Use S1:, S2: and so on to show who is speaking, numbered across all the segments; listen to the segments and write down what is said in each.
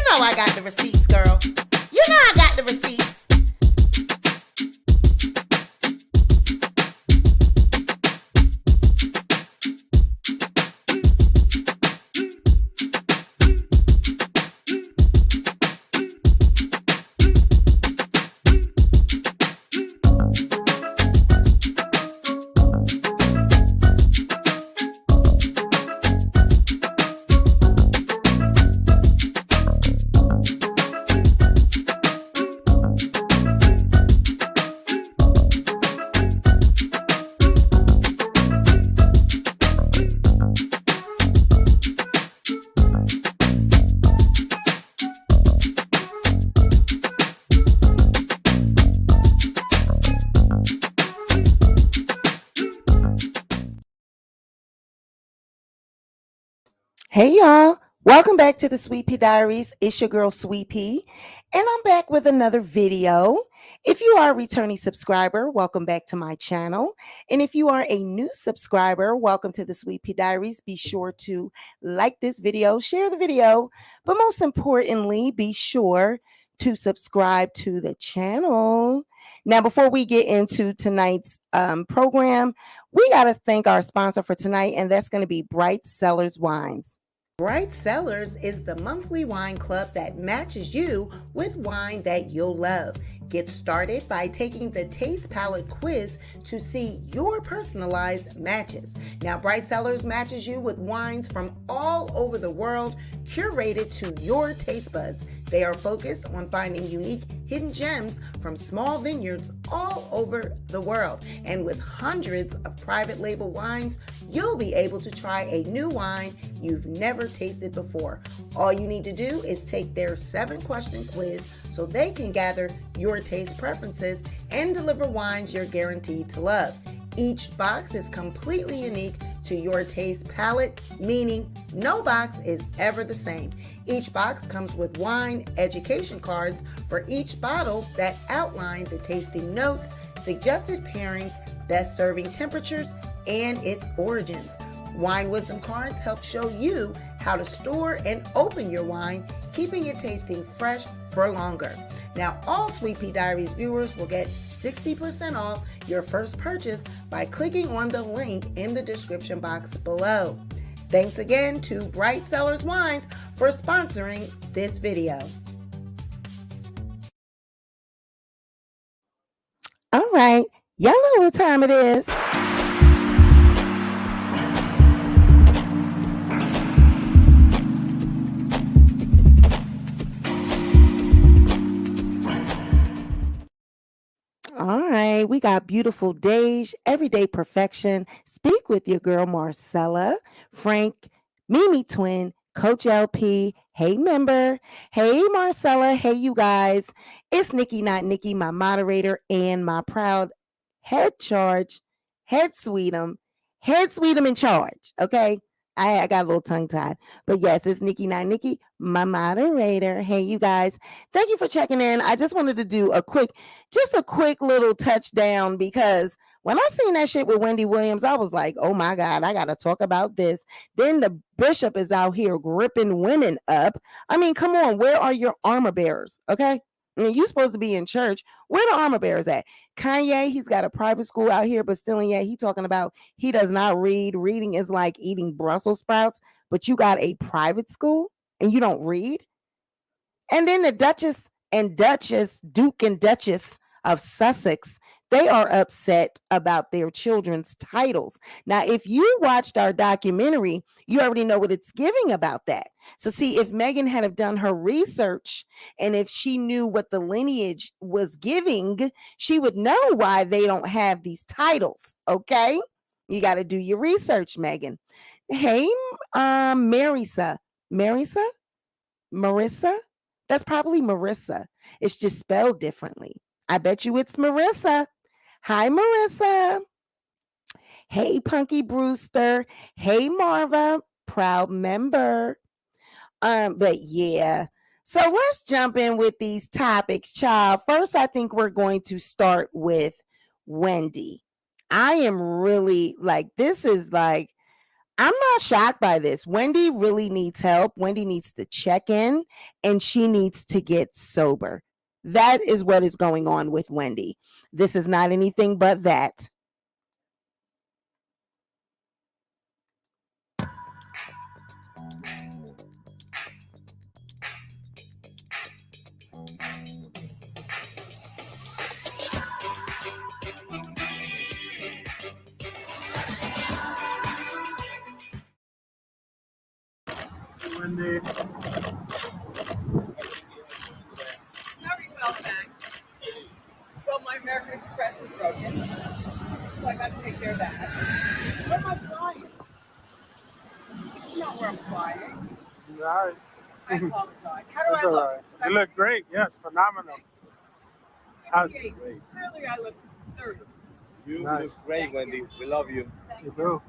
S1: know I got the receipts, girl. You know I got the receipts. Hey y'all, welcome back to the Sweet Pea Diaries. It's your girl Sweet Pea, and I'm back with another video. If you are a returning subscriber, welcome back to my channel. And if you are a new subscriber, welcome to the Sweet Pea Diaries. Be sure to like this video, share the video, but most importantly, be sure to subscribe to the channel. Now, before we get into tonight's program, we got to thank our sponsor for tonight, and that's going to be Bright Cellars Wines. Bright Cellars is the monthly wine club that matches you with wine that you'll love. Get started by taking the Taste Palette quiz to see your personalized matches. Now, Bright Cellars matches you with wines from all over the world, curated to your taste buds. They are focused on finding unique hidden gems from small vineyards all over the world. And with hundreds of private label wines, you'll be able to try a new wine you've never tasted before. All you need to do is take their 7-question quiz so they can gather your taste preferences and deliver wines you're guaranteed to love. Each box is completely unique to your taste palette, meaning no box is ever the same. Each box comes with wine education cards for each bottle that outline the tasting notes, suggested pairings, best serving temperatures, and its origins. Wine wisdom cards help show you how to store and open your wine, keeping it tasting fresh for longer. Now, all Sweet Pea Diaries viewers will get 60% off your first purchase by clicking on the link in the description box below. Thanks again to Bright Cellars Wines for sponsoring this video. All right, y'all know what time it is. All right, we got beautiful days, everyday perfection. Speak with your girl Marcella, Frank, Mimi Twin, Coach LP. Hey, member. Hey, Marcella. Hey, you guys. It's Nikki, not Nikki, my moderator and my proud head sweetum in charge. Okay. I got a little tongue tied, but yes, it's Nikki, not Nikki, my moderator. Hey, you guys, thank you for checking in. I just wanted to do a quick little touchdown because when I seen that shit with Wendy Williams, I was like, oh my God, I got to talk about this. Then the bishop is out here gripping women up. I mean, come on, where are your armor bearers? Okay. I mean, you're supposed to be in church. Where the armor bearers at? Kanye, he's got a private school out here, but still, yet he talking about he does not read. Reading is like eating Brussels sprouts, but you got a private school and you don't read. And then the Duke and Duchess of Sussex, they are upset about their children's titles. Now, if you watched our documentary, you already know what it's giving about that. So see, if Meghan had have done her research and if she knew what the lineage was giving, she would know why they don't have these titles, okay? You got to do your research, Meghan. Hey, Marissa? That's probably Marissa. It's just spelled differently. I bet you it's Marissa. Hi, Marissa. Hey, Punky Brewster. Hey, Marva, proud member. But yeah. So let's jump in with these topics, child. First, I think we're going to start with Wendy. I am really like, this is like, I'm not shocked by this. Wendy really needs help. Wendy needs to check in and she needs to get sober. That is what is going on with Wendy. This is not anything but that.
S2: Wendy.
S3: Very well, thanks. Well, my American Express is broken, so I got to take care of that. Where am I flying? It's not where I'm flying.
S2: All right.
S3: I apologize. How do
S2: That's
S3: I
S2: all
S3: look?
S2: right. You look great. Yes, phenomenal. How's
S3: 58.
S2: great?
S3: Clearly, I look 30.
S4: You
S2: Nice.
S4: look great, Wendy. We love you.
S3: Thank
S2: You
S3: you.
S2: do.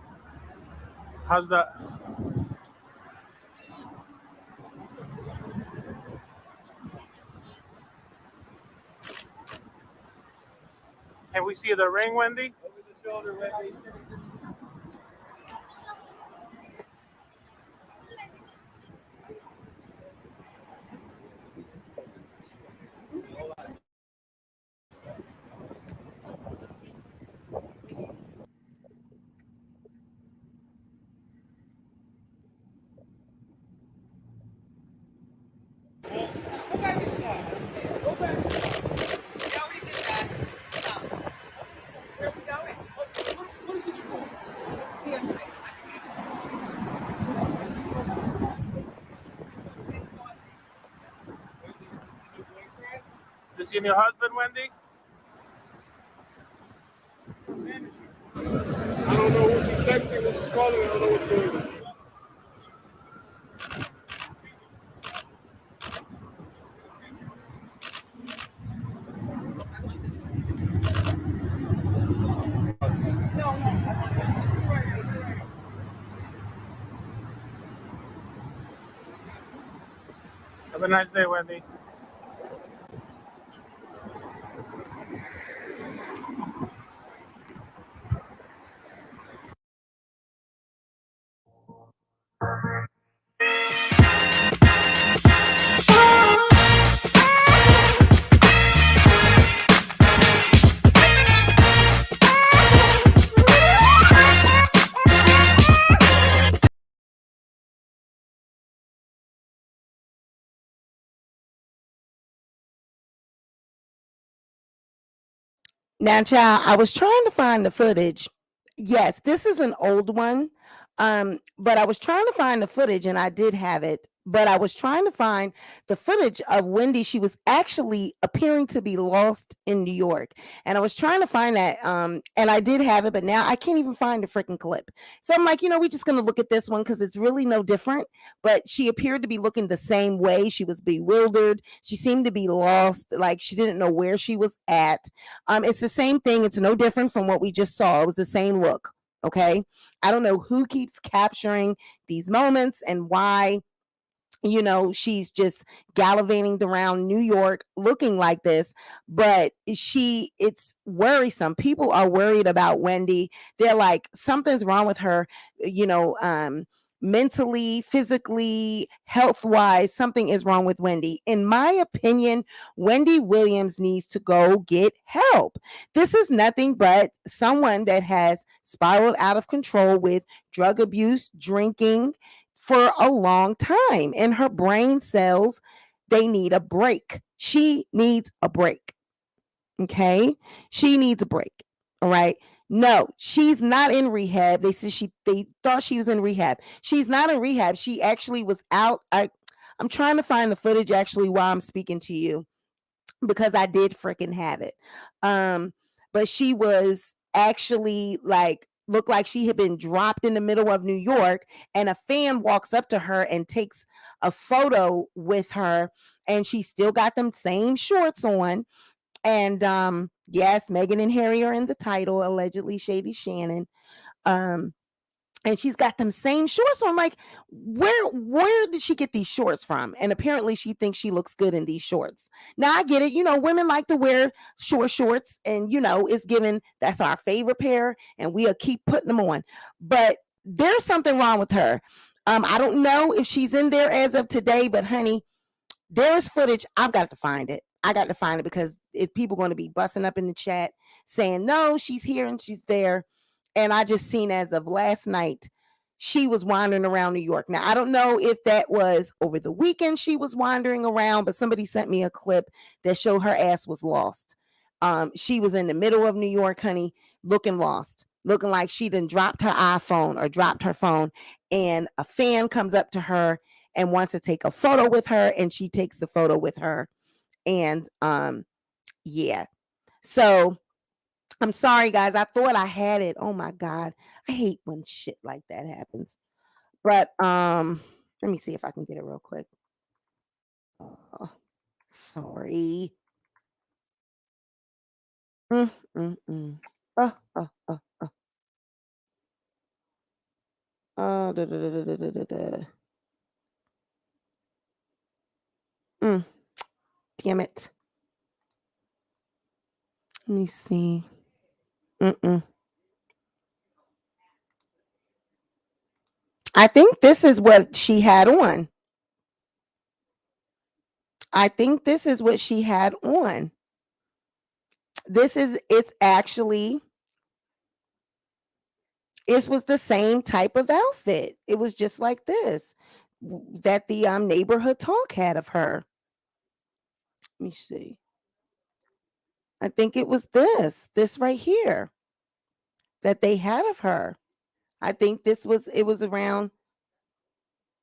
S2: How's that? Can we see the ring, Wendy?
S4: Over the shoulder, Wendy.
S3: Go back inside. Go back. We already did that. No. Where are we going? What is it for? It's TMI.
S2: This your new husband, Wendy?
S4: I don't know what she's texting, what she's calling. I don't know what's going on.
S3: No, right.
S2: Have a nice day, Wendy.
S1: Now, child, I was trying to find the footage. Yes, this is an old one. But I was trying to find the footage and I did have it. But I was trying to find the footage of Wendy. She was actually appearing to be lost in New York. And I was trying to find that. And I did have it, but now I can't even find the freaking clip. So I'm like, we're just gonna look at this one because it's really no different. But she appeared to be looking the same way. She was bewildered. She seemed to be lost, like she didn't know where she was at. It's the same thing. It's no different from what we just saw. It was the same look. Okay. I don't know who keeps capturing these moments and why, she's just gallivanting around New York looking like this, but it's worrisome. People are worried about Wendy. They're like, something's wrong with her, you know, mentally, physically, health wise, something is wrong with Wendy. In my opinion, Wendy Williams needs to go get help. This is nothing but someone that has spiraled out of control with drug abuse, drinking, for a long time, and her brain cells, they need a break. She needs a break. Okay, she needs a break. All right. No, she's not in rehab. They thought she was in rehab. She's not in rehab. She actually was out. I'm trying to find the footage actually while I'm speaking to you because I did freaking have it. But she was actually like looked like she had been dropped in the middle of New York, and a fan walks up to her and takes a photo with her, and she still got them same shorts on. And yes, Meghan and Harry are in the title, allegedly Shady Shannon. Um, and she's got them same shorts. So I'm like, where did she get these shorts from? And apparently she thinks she looks good in these shorts. Now I get it, women like to wear short shorts, and it's given that's our favorite pair, and we'll keep putting them on. But there's something wrong with her. I don't know if she's in there as of today, but honey, there's footage. I've got to find it. I got to find it because if people going to be busting up in the chat saying, no, she's here and she's there. And I just seen as of last night, she was wandering around New York. Now, I don't know if that was over the weekend she was wandering around, but somebody sent me a clip that showed her ass was lost. She was in the middle of New York, honey, looking lost, looking like she done dropped her iPhone or dropped her phone. And a fan comes up to her and wants to take a photo with her, and she takes the photo with her. And yeah. So I'm sorry, guys. I thought I had it. Oh my God. I hate when shit like that happens. But let me see if I can get it real quick. Oh, sorry. Mm, mm, mm. Oh, oh, oh, oh. Oh, da, da, da, da, da, da, da. Damn it. Let me see. Mm-mm. I think this is what she had on. I think this is what she had on. It's actually, it was the same type of outfit. It was just like this that the neighborhood talk had of her. Let me see. I think it was this right here that they had of her. I think it was around,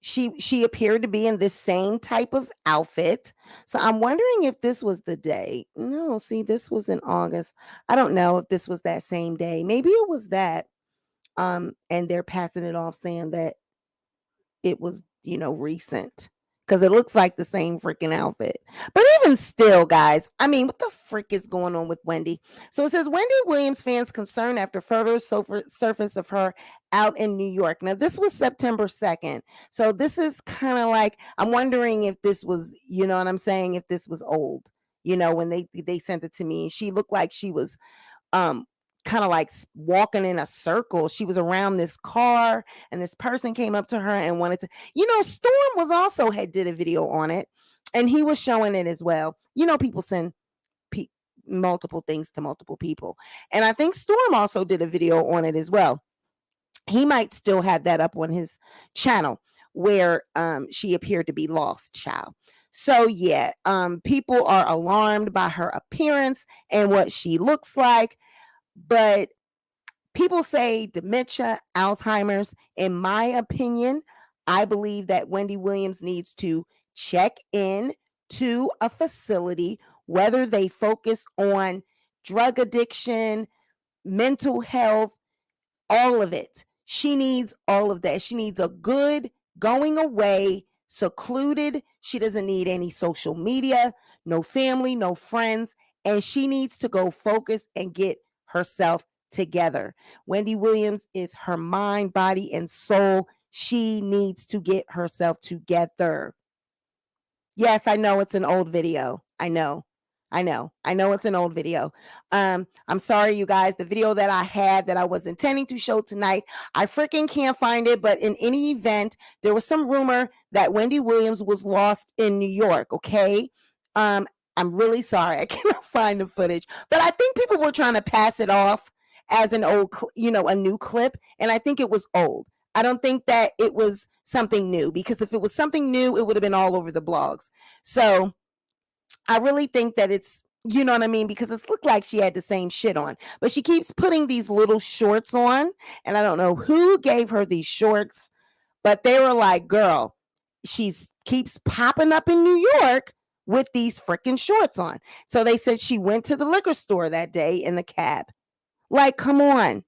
S1: she appeared to be in this same type of outfit. So I'm wondering if this was the day. No, see, this was in August. I don't know if this was that same day. Maybe it was that. And they're passing it off saying that it was, recent because it looks like the same freaking outfit. But even still, guys, I mean, what the frick is going on with Wendy? So it says Wendy Williams fans concerned after photos surface of her out in New York. Now, this was September 2nd. So this is kind of like, I'm wondering if this was, you know what I'm saying, if this was old, when they sent it to me. She looked like she was kind of like walking in a circle. She was around this car and this person came up to her and wanted to, Storm was also did a video on it and he was showing it as well. People send multiple things to multiple people. And I think Storm also did a video on it as well. He might still have that up on his channel where she appeared to be lost, child. So yeah, people are alarmed by her appearance and what she looks like. But people say dementia, Alzheimer's. In my opinion, I believe that Wendy Williams needs to check in to a facility, whether they focus on drug addiction, mental health, all of it. She needs all of that. She needs a good going away, secluded. She doesn't need any social media, no family, no friends. And she needs to go focus and get herself together. Wendy Williams is her mind, body, and soul. She needs to get herself together. Yes, I know it's an old video. I know it's an old video. I'm sorry, you guys. The video that I had that I was intending to show tonight, I freaking can't find it. But in any event, there was some rumor that Wendy Williams was lost in New York. Okay. I'm really sorry. I cannot find the footage, but I think people were trying to pass it off as an old, a new clip. And I think it was old. I don't think that it was something new, because if it was something new, it would have been all over the blogs. So I really think that it's, you know what I mean? Because it looked like she had the same shit on, but she keeps putting these little shorts on. And I don't know who gave her these shorts, but they were like, girl, keeps popping up in New York with these freaking shorts on. So they said she went to the liquor store that day in the cab. Like, come on.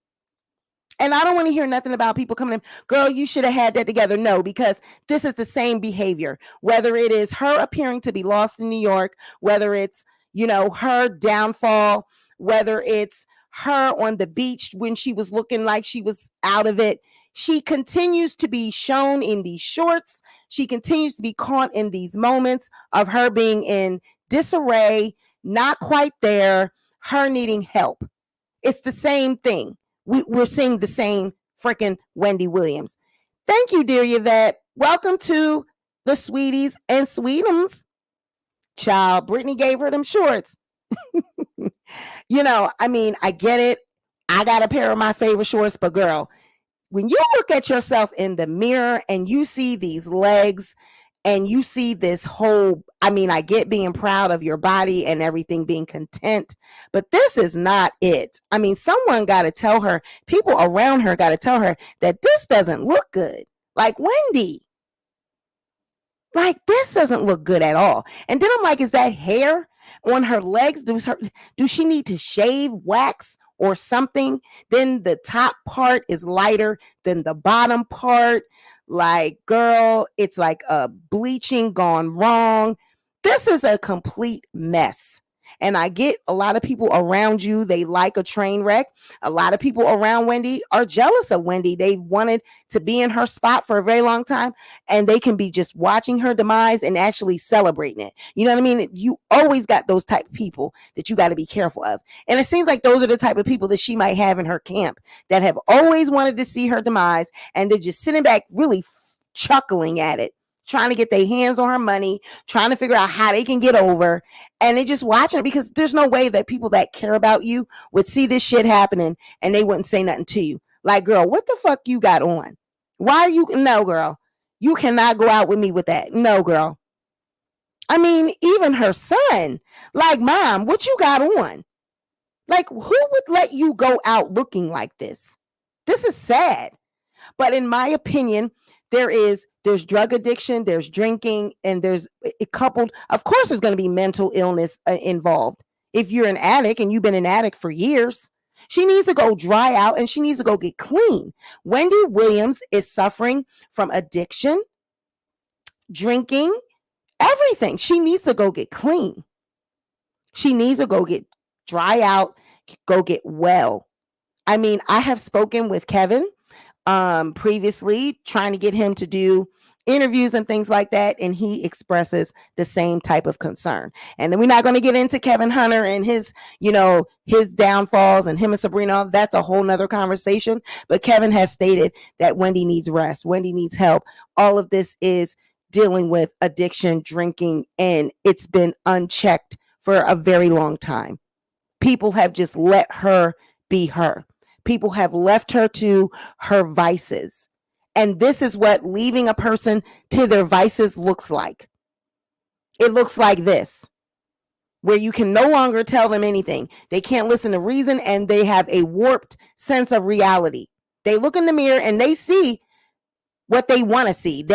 S1: And I don't want to hear nothing about people coming in, girl, you should have had that together. No, because this is the same behavior, whether it is her appearing to be lost in New York, whether it's, her downfall, whether it's her on the beach when she was looking like she was out of it. She continues to be shown in these shorts. She continues to be caught in these moments of her being in disarray, not quite there, her needing help. It's the same thing. We're seeing the same freaking Wendy Williams. Thank you, dear Yvette. Welcome to the Sweeties and Sweetums. Child, Brittany gave her them shorts. I mean, I get it. I got a pair of my favorite shorts, but girl, when you look at yourself in the mirror and you see these legs and you see this whole, I mean, I get being proud of your body and everything, being content, but this is not it. I mean, someone got to tell her, people around her got to tell her that this doesn't look good. Like, Wendy, like, this doesn't look good at all. And then I'm like, is that hair on her legs? Do she need to shave, wax, or something? Then the top part is lighter than the bottom part. Like, girl, it's like a bleaching gone wrong. This is a complete mess. And I get a lot of people around you, they like a train wreck. A lot of people around Wendy are jealous of Wendy. They wanted to be in her spot for a very long time, and they can be just watching her demise and actually celebrating it. You know what I mean? You always got those type of people that you got to be careful of. And it seems like those are the type of people that she might have in her camp that have always wanted to see her demise, and they're just sitting back really chuckling at it, trying to get their hands on her money, trying to figure out how they can get over. And they just watching it, because there's no way that people that care about you would see this shit happening and they wouldn't say nothing to you. Like, girl, what the fuck you got on? Why are you? No, girl, you cannot go out with me with that. No, girl. I mean, even her son, like, Mom, what you got on? Like, who would let you go out looking like this? This is sad. But in my opinion, there's drug addiction, there's drinking, and there's it coupled. Of course, there's going to be mental illness involved. If you're an addict and you've been an addict for years, she needs to go dry out and she needs to go get clean. Wendy Williams is suffering from addiction, drinking, everything. She needs to go get clean. She needs to go get dry out, go get well. I mean, I have spoken with Kevin previously, trying to get him to do interviews and things like that, and he expresses the same type of concern. And then we're not going to get into Kevin Hunter and his downfalls, and him and Sabrina. That's a whole nother conversation. But Kevin has stated that Wendy needs rest, Wendy needs help. All of this is dealing with addiction, drinking, and it's been unchecked for a very long time. People have just let her be her. People have left her to her vices. And this is what leaving a person to their vices looks like. It looks like this, where you can no longer tell them anything. They can't listen to reason, and they have a warped sense of reality. They look in the mirror and they see what they want to see.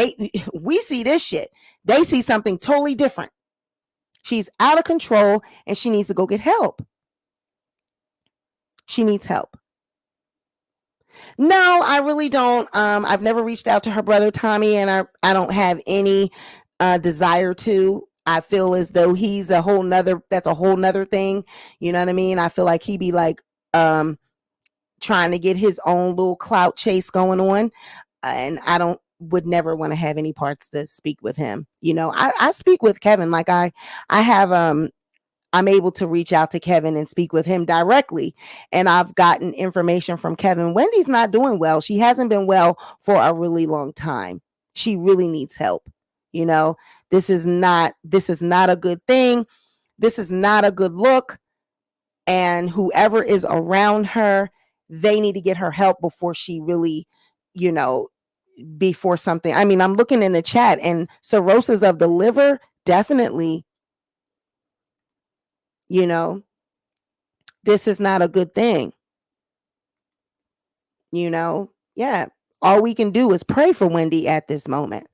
S1: We see this shit. They see something totally different. She's out of control and she needs to go get help. She needs help. No, I really don't. I've never reached out to her brother Tommy, and I don't have any desire to. I feel as though he's that's a whole nother thing. You know what I mean? I feel like he'd be like trying to get his own little clout chase going on. And I would never want to have any parts to speak with him. You know, I speak with Kevin. Like I have I'm able to reach out to Kevin and speak with him directly. And I've gotten information from Kevin. Wendy's not doing well. She hasn't been well for a really long time. She really needs help. You know, this is not a good thing. This is not a good look. And whoever is around her, they need to get her help before she really, before something. I mean, I'm looking in the chat, and cirrhosis of the liver, definitely. This is not a good thing. Yeah. All we can do is pray for Wendy at this moment,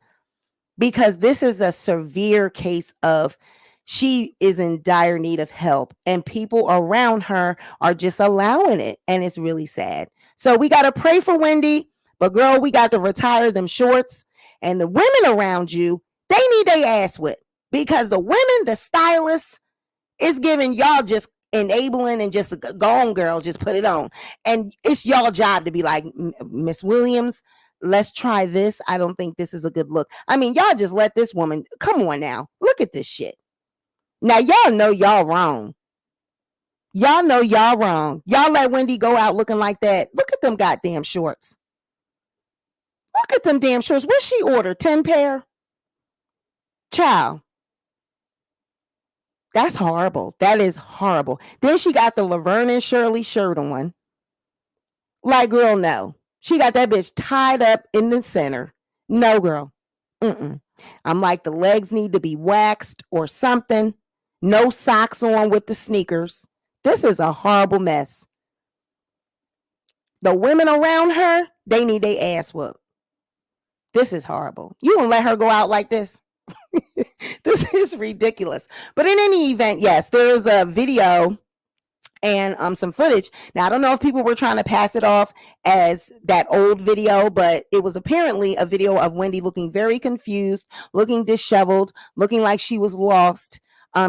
S1: because this is a severe case of she is in dire need of help, and people around her are just allowing it. And it's really sad. So we got to pray for Wendy, but girl, we got to retire them shorts, and the women around you, they need their ass whipped, because the women, the stylists, is giving y'all just enabling and just go on, girl, just put it on. And it's y'all job to be like, Miss Williams, let's try this. I don't think this is a good look. I mean, y'all just let this woman, come on now, look at this shit. Now, y'all know y'all wrong. Y'all know y'all wrong. Y'all let Wendy go out looking like that. Look at them goddamn shorts. Look at them damn shorts. What she ordered? 10 pair? Child. That's horrible. That is horrible. Then she got the Laverne and Shirley shirt on. Like, girl, no. She got that bitch tied up in the center. No, girl. I'm like, the legs need to be waxed or something. No socks on with the sneakers. This is a horrible mess. The women around her, they need their ass whooped. This is horrible. You gonna let her go out like this? This is ridiculous. But in any event, yes, there is a video and some footage. Now, I don't know if people were trying to pass it off as that old video, but it was apparently a video of Wendy looking very confused, looking disheveled, looking like she was lost.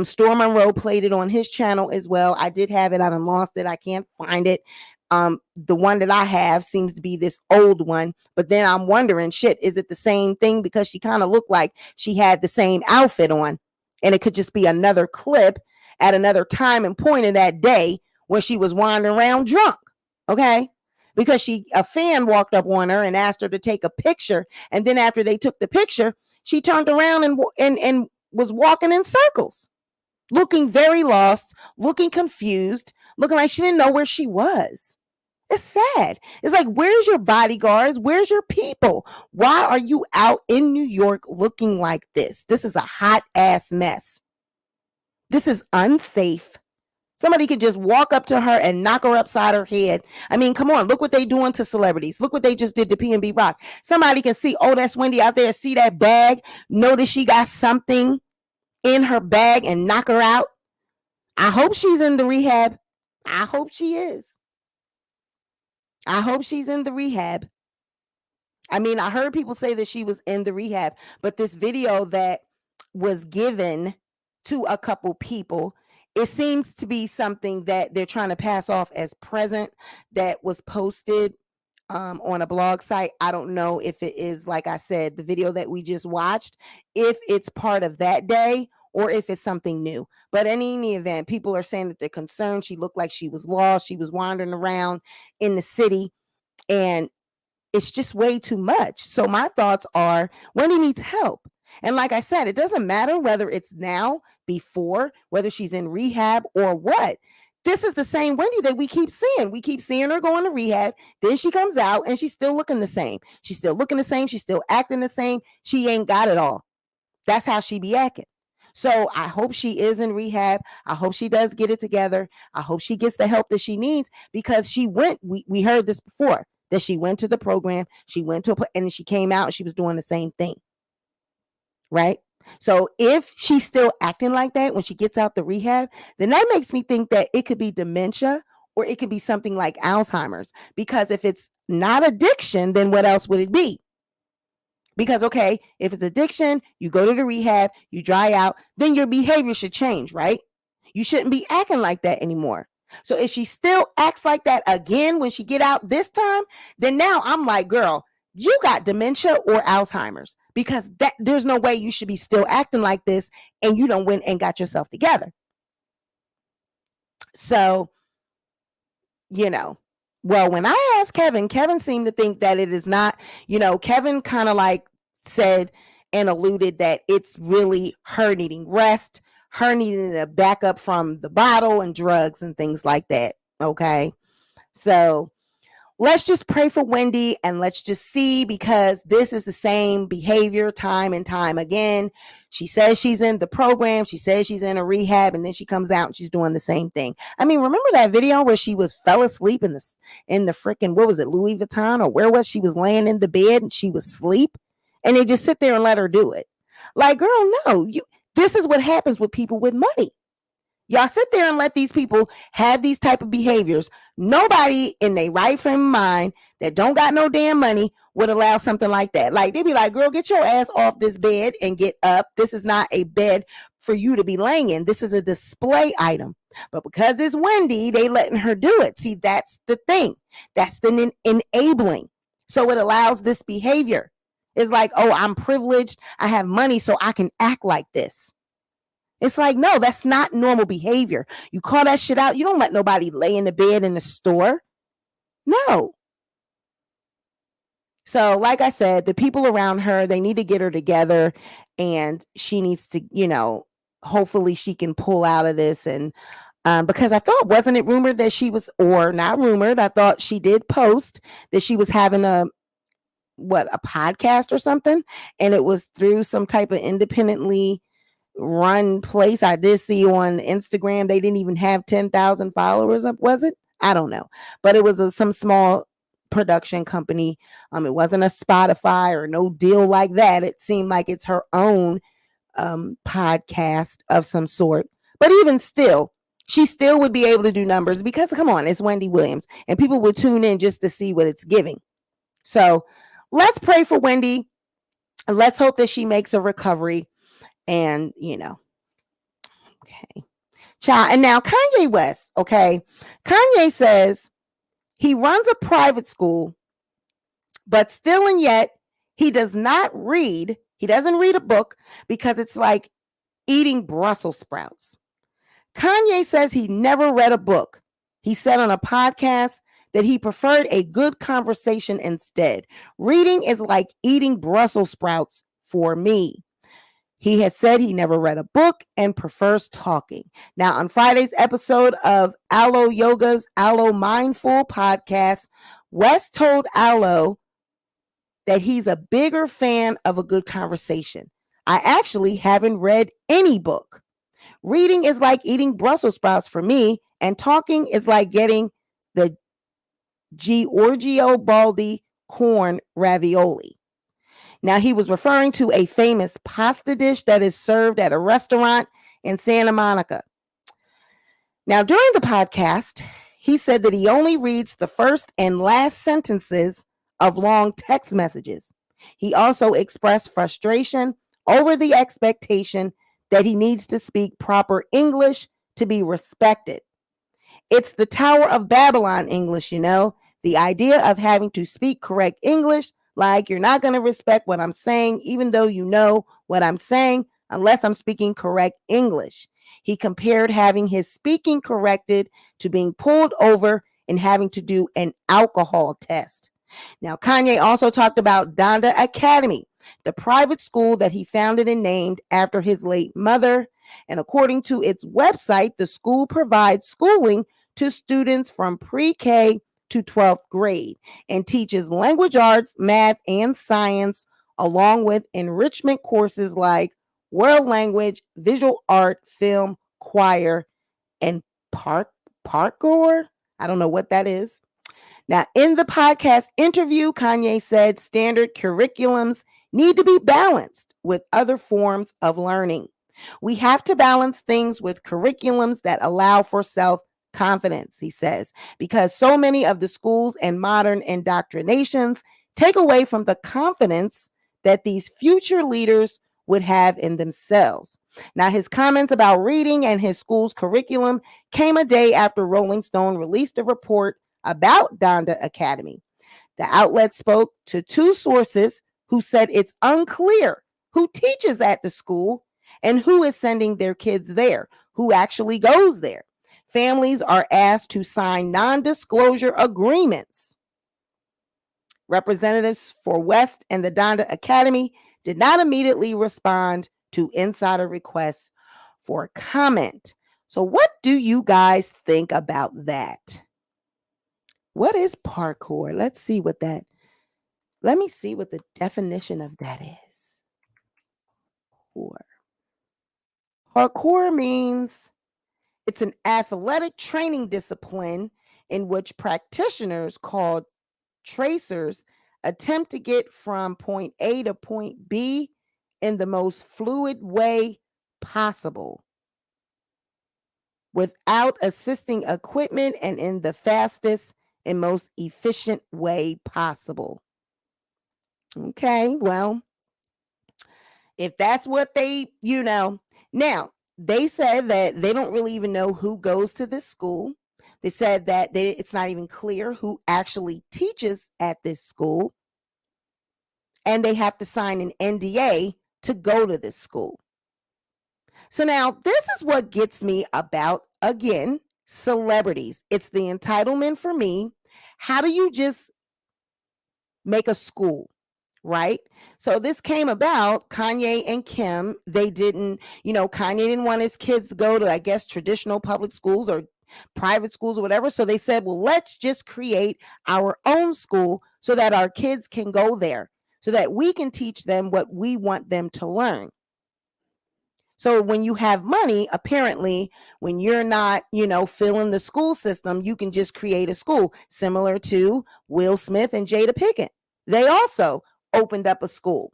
S1: Storm Monroe played it on his channel as well. I did have it. I done lost it. I can't find it. The one that I have seems to be this old one, but then I'm wondering, shit, is it the same thing? Because she kind of looked like she had the same outfit on, and it could just be another clip at another time and point in that day where she was wandering around drunk. Okay. Because a fan walked up on her and asked her to take a picture. And then after they took the picture, she turned around and was walking in circles, looking very lost, looking confused, looking like she didn't know where she was. It's sad. It's like, where's your bodyguards? Where's your people? Why are you out in New York looking like this? This is a hot ass mess. This is unsafe. Somebody could just walk up to her and knock her upside her head. I mean, come on, look what they doing to celebrities. Look what they just did to P&B Rock. Somebody can see, oh, that's Wendy out there, see that bag, notice she got something in her bag and knock her out. I hope she's in the rehab. I hope she is. I hope she's in the rehab. I mean, I heard people say that she was in the rehab, but this video that was given to a couple people, it seems to be something that they're trying to pass off as present that was posted on a blog site. I don't know if it is, like I said, the video that we just watched, if it's part of that day or if it's something new. But in any event, people are saying that they're concerned. She looked like she was lost. She was wandering around in the city, and it's just way too much. So my thoughts are, Wendy needs help. And like I said, it doesn't matter whether it's now, before, whether she's in rehab or what. This is the same Wendy that we keep seeing. We keep seeing her going to rehab. Then she comes out and she's still looking the same. She's still looking the same. She's still acting the same. She ain't got it all. That's how she be acting. So I hope she is in rehab. I hope she does get it together. I hope she gets the help that she needs, because she went, we heard this before, that she went to the program. She went to, and she came out and she was doing the same thing. Right? So if she's still acting like that when she gets out the rehab, then that makes me think that it could be dementia or it could be something like Alzheimer's. Because if it's not addiction, then what else would it be? Because, okay, if it's addiction, you go to the rehab, you dry out, then your behavior should change, right? You shouldn't be acting like that anymore. So if she still acts like that again when she get out this time, then now I'm like, girl, you got dementia or Alzheimer's, because there's no way you should be still acting like this and you don't went and got yourself together. So, well, when I asked Kevin seemed to think that it is not, Kevin kind of like said and alluded that it's really her needing rest, her needing a backup from the bottle and drugs and things like that. Okay. So let's just pray for Wendy and let's just see, because this is the same behavior time and time again. She says she's in the program. She says she's in a rehab, and then she comes out and she's doing the same thing. I mean, remember that video where she fell asleep in the freaking, what was it, Louis Vuitton, or where was she was laying in the bed and she was asleep, and they just sit there and let her do it. Like, girl, no, this is what happens with people with money. Y'all sit there and let these people have these type of behaviors. Nobody in their right frame of mind that don't got no damn money would allow something like that. Like, they'd be like, girl, get your ass off this bed and get up. This is not a bed for you to be laying in. This is a display item. But because it's Wendy, they letting her do it. See, that's the thing. That's the enabling. So it allows this behavior. It's like, oh, I'm privileged. I have money, so I can act like this. It's like, no, that's not normal behavior. You call that shit out. You don't let nobody lay in the bed in the store. No. So, like I said, the people around her, they need to get her together, and she needs to, hopefully she can pull out of this. And because I thought, wasn't it rumored that she was, or not rumored, I thought she did post that she was having a podcast or something, and it was through some type of independently run place. I did see on Instagram they didn't even have 10,000 followers up, was it? I don't know, but it was some small production company. It wasn't a Spotify or no deal like that. It seemed like it's her own podcast of some sort. But even still, she still would be able to do numbers because, come on, it's Wendy Williams, and people would tune in just to see what it's giving. So let's pray for Wendy. Let's hope that she makes a recovery. And, okay. Child. And now Kanye West, okay. Kanye says he runs a private school, but still and yet he does not read. He doesn't read a book because it's like eating Brussels sprouts. Kanye says he never read a book. He said on a podcast that he preferred a good conversation instead. Reading is like eating Brussels sprouts for me. He has said he never read a book and prefers talking. Now, on Friday's episode of Aloe Yoga's Aloe Mindful podcast, West told Aloe that he's a bigger fan of a good conversation. I actually haven't read any book. Reading is like eating Brussels sprouts for me, and talking is like getting the Giorgio Baldi corn ravioli. Now, he was referring to a famous pasta dish that is served at a restaurant in Santa Monica. Now, during the podcast, he said that he only reads the first and last sentences of long text messages. He also expressed frustration over the expectation that he needs to speak proper English to be respected. It's the Tower of Babylon English, the idea of having to speak correct English, like you're not going to respect what I'm saying, even though you know what I'm saying, unless I'm speaking correct English. He compared having his speaking corrected to being pulled over and having to do an alcohol test. Now, Kanye also talked about Donda Academy, the private school that he founded and named after his late mother. And according to its website, the school provides schooling to students from pre-K to 12th grade and teaches language arts, math, and science, along with enrichment courses like world language, visual art, film, choir, and parkour. I don't know what that is. Now, in the podcast interview, Kanye said standard curriculums need to be balanced with other forms of learning. We have to balance things with curriculums that allow for self-confidence, he says, because so many of the schools and modern indoctrinations take away from the confidence that these future leaders would have in themselves. Now, his comments about reading and his school's curriculum came a day after Rolling Stone released a report about Donda Academy. The outlet spoke to two sources who said it's unclear who teaches at the school and who is sending their kids there, who actually goes there. Families are asked to sign non-disclosure agreements. Representatives for West and the Donda Academy did not immediately respond to insider requests for comment. So what do you guys think about that? What is parkour? Let me see what the definition of that is. Parkour means it's an athletic training discipline in which practitioners called tracers attempt to get from point A to point B in the most fluid way possible, without assisting equipment and in the fastest and most efficient way possible. Okay, well, if that's what they, now they said that they don't really even know who goes to this school. They said that it's not even clear who actually teaches at this school. And they have to sign an NDA to go to this school. So now this is what gets me about, again, celebrities. It's the entitlement for me. How do you just make a school, right? So this came about, Kanye and Kim, they didn't, Kanye didn't want his kids to go to, I guess, traditional public schools or private schools or whatever. So they said, well, let's just create our own school so that our kids can go there, so that we can teach them what we want them to learn. So when you have money, apparently, when you're not, filling the school system, you can just create a school, similar to Will Smith and Jada Pinkett. They also opened up a school.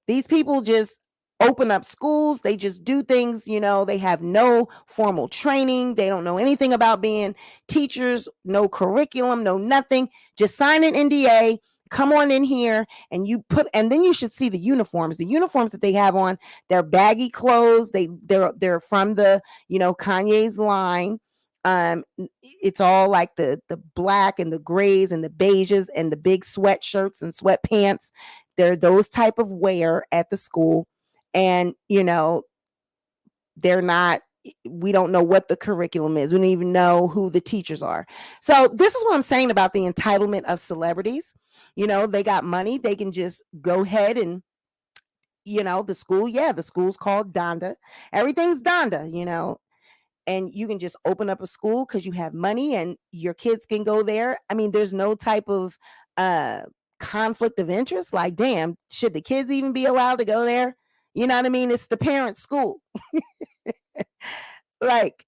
S1: These people just open up schools. They just do things, they have no formal training. They don't know anything about being teachers, no curriculum, no nothing. Just sign an NDA, come on in here, and then you should see the uniforms. The uniforms that they have on, they're baggy clothes. They're from the, Kanye's line. It's all like the black and the grays and the beiges and the big sweatshirts and sweatpants. They're those type of wear at the school. And, they're not, we don't know what the curriculum is. We don't even know who the teachers are. So this is what I'm saying about the entitlement of celebrities. They got money. They can just go ahead and, the school's called Donda. Everything's Donda, and you can just open up a school because you have money and your kids can go there. I mean, there's no type of conflict of interest. Like, damn, should the kids even be allowed to go there? You know what I mean? It's the parent school. Like,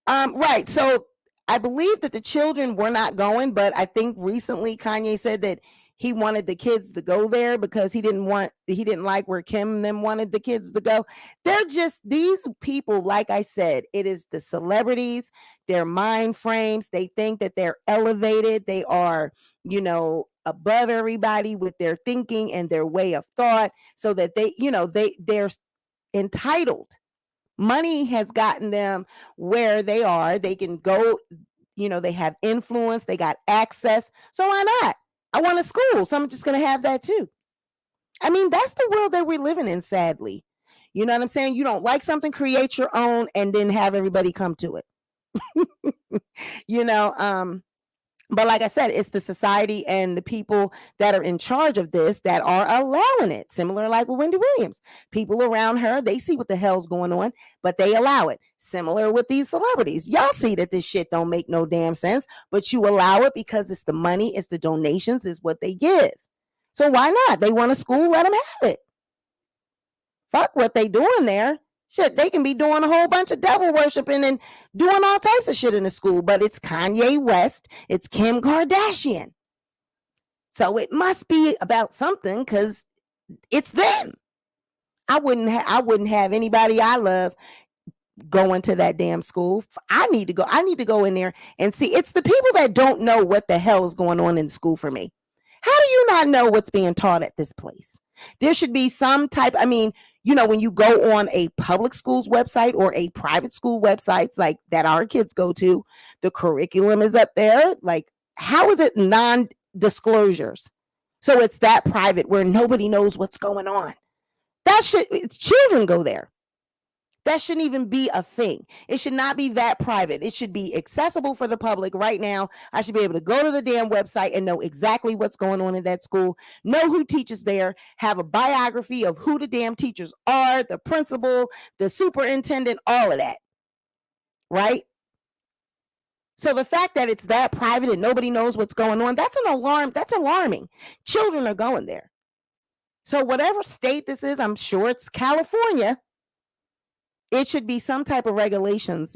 S1: right. So I believe that the children were not going, but I think recently Kanye said that he wanted the kids to go there because he didn't like where Kim and them wanted the kids to go. They're just these people, like I said, it is the celebrities, their mind frames. They think that they're elevated. They are, above everybody with their thinking and their way of thought, so that they're entitled. Money has gotten them where they are. They can go, they have influence, they got access. So why not? I want a school, so I'm just going to have that too. I mean, that's the world that we're living in, sadly. You know what I'm saying? You don't like something, create your own, and then have everybody come to it. But like I said, it's the society and the people that are in charge of this that are allowing it. Similar like with Wendy Williams. People around her, they see what the hell's going on, but they allow it. Similar with these celebrities. Y'all see that this shit don't make no damn sense, but you allow it because it's the money, it's the donations, is what they give. So why not? They want a school, let them have it. Fuck what they doing there. Shit, they can be doing a whole bunch of devil worshiping and doing all types of shit in the school, but it's Kanye West, it's Kim Kardashian. So it must be about something because it's them. I wouldn't have anybody I love going to that damn school. I need to go in there and see. It's the people that don't know what the hell is going on in school for me. How do you not know what's being taught at this place? There should be some type, when you go on a public school's website or a private school websites like that our kids go to, the curriculum is up there. Like, how is it non-disclosures? So it's that private where nobody knows what's going on. It's children go there. That shouldn't even be a thing. It should not be that private. It should be accessible for the public right now. I should be able to go to the damn website and know exactly what's going on in that school, know who teaches there, have a biography of who the damn teachers are, the principal, the superintendent, all of that. Right? So the fact that it's that private and nobody knows what's going on, that's an alarm. That's alarming. Children are going there. So whatever state this is, I'm sure it's California. It should be some type of regulations,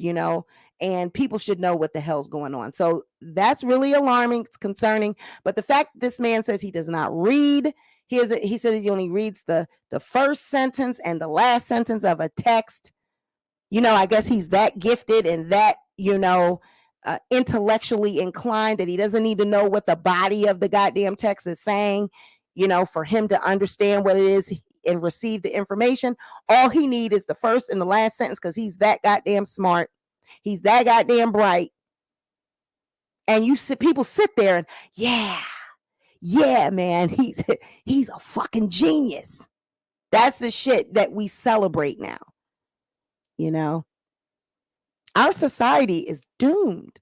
S1: and people should know what the hell's going on. So that's really alarming. It's concerning. But the fact that this man says he does not read, he says he only reads the first sentence and the last sentence of a text. I guess he's that gifted and that, intellectually inclined that he doesn't need to know what the body of the goddamn text is saying, for him to understand what it is and receive the information. All he needs is the first and the last sentence because he's that goddamn smart. He's that goddamn bright. And people sit there and yeah, man, he's a fucking genius. That's the shit that we celebrate now. Our society is doomed.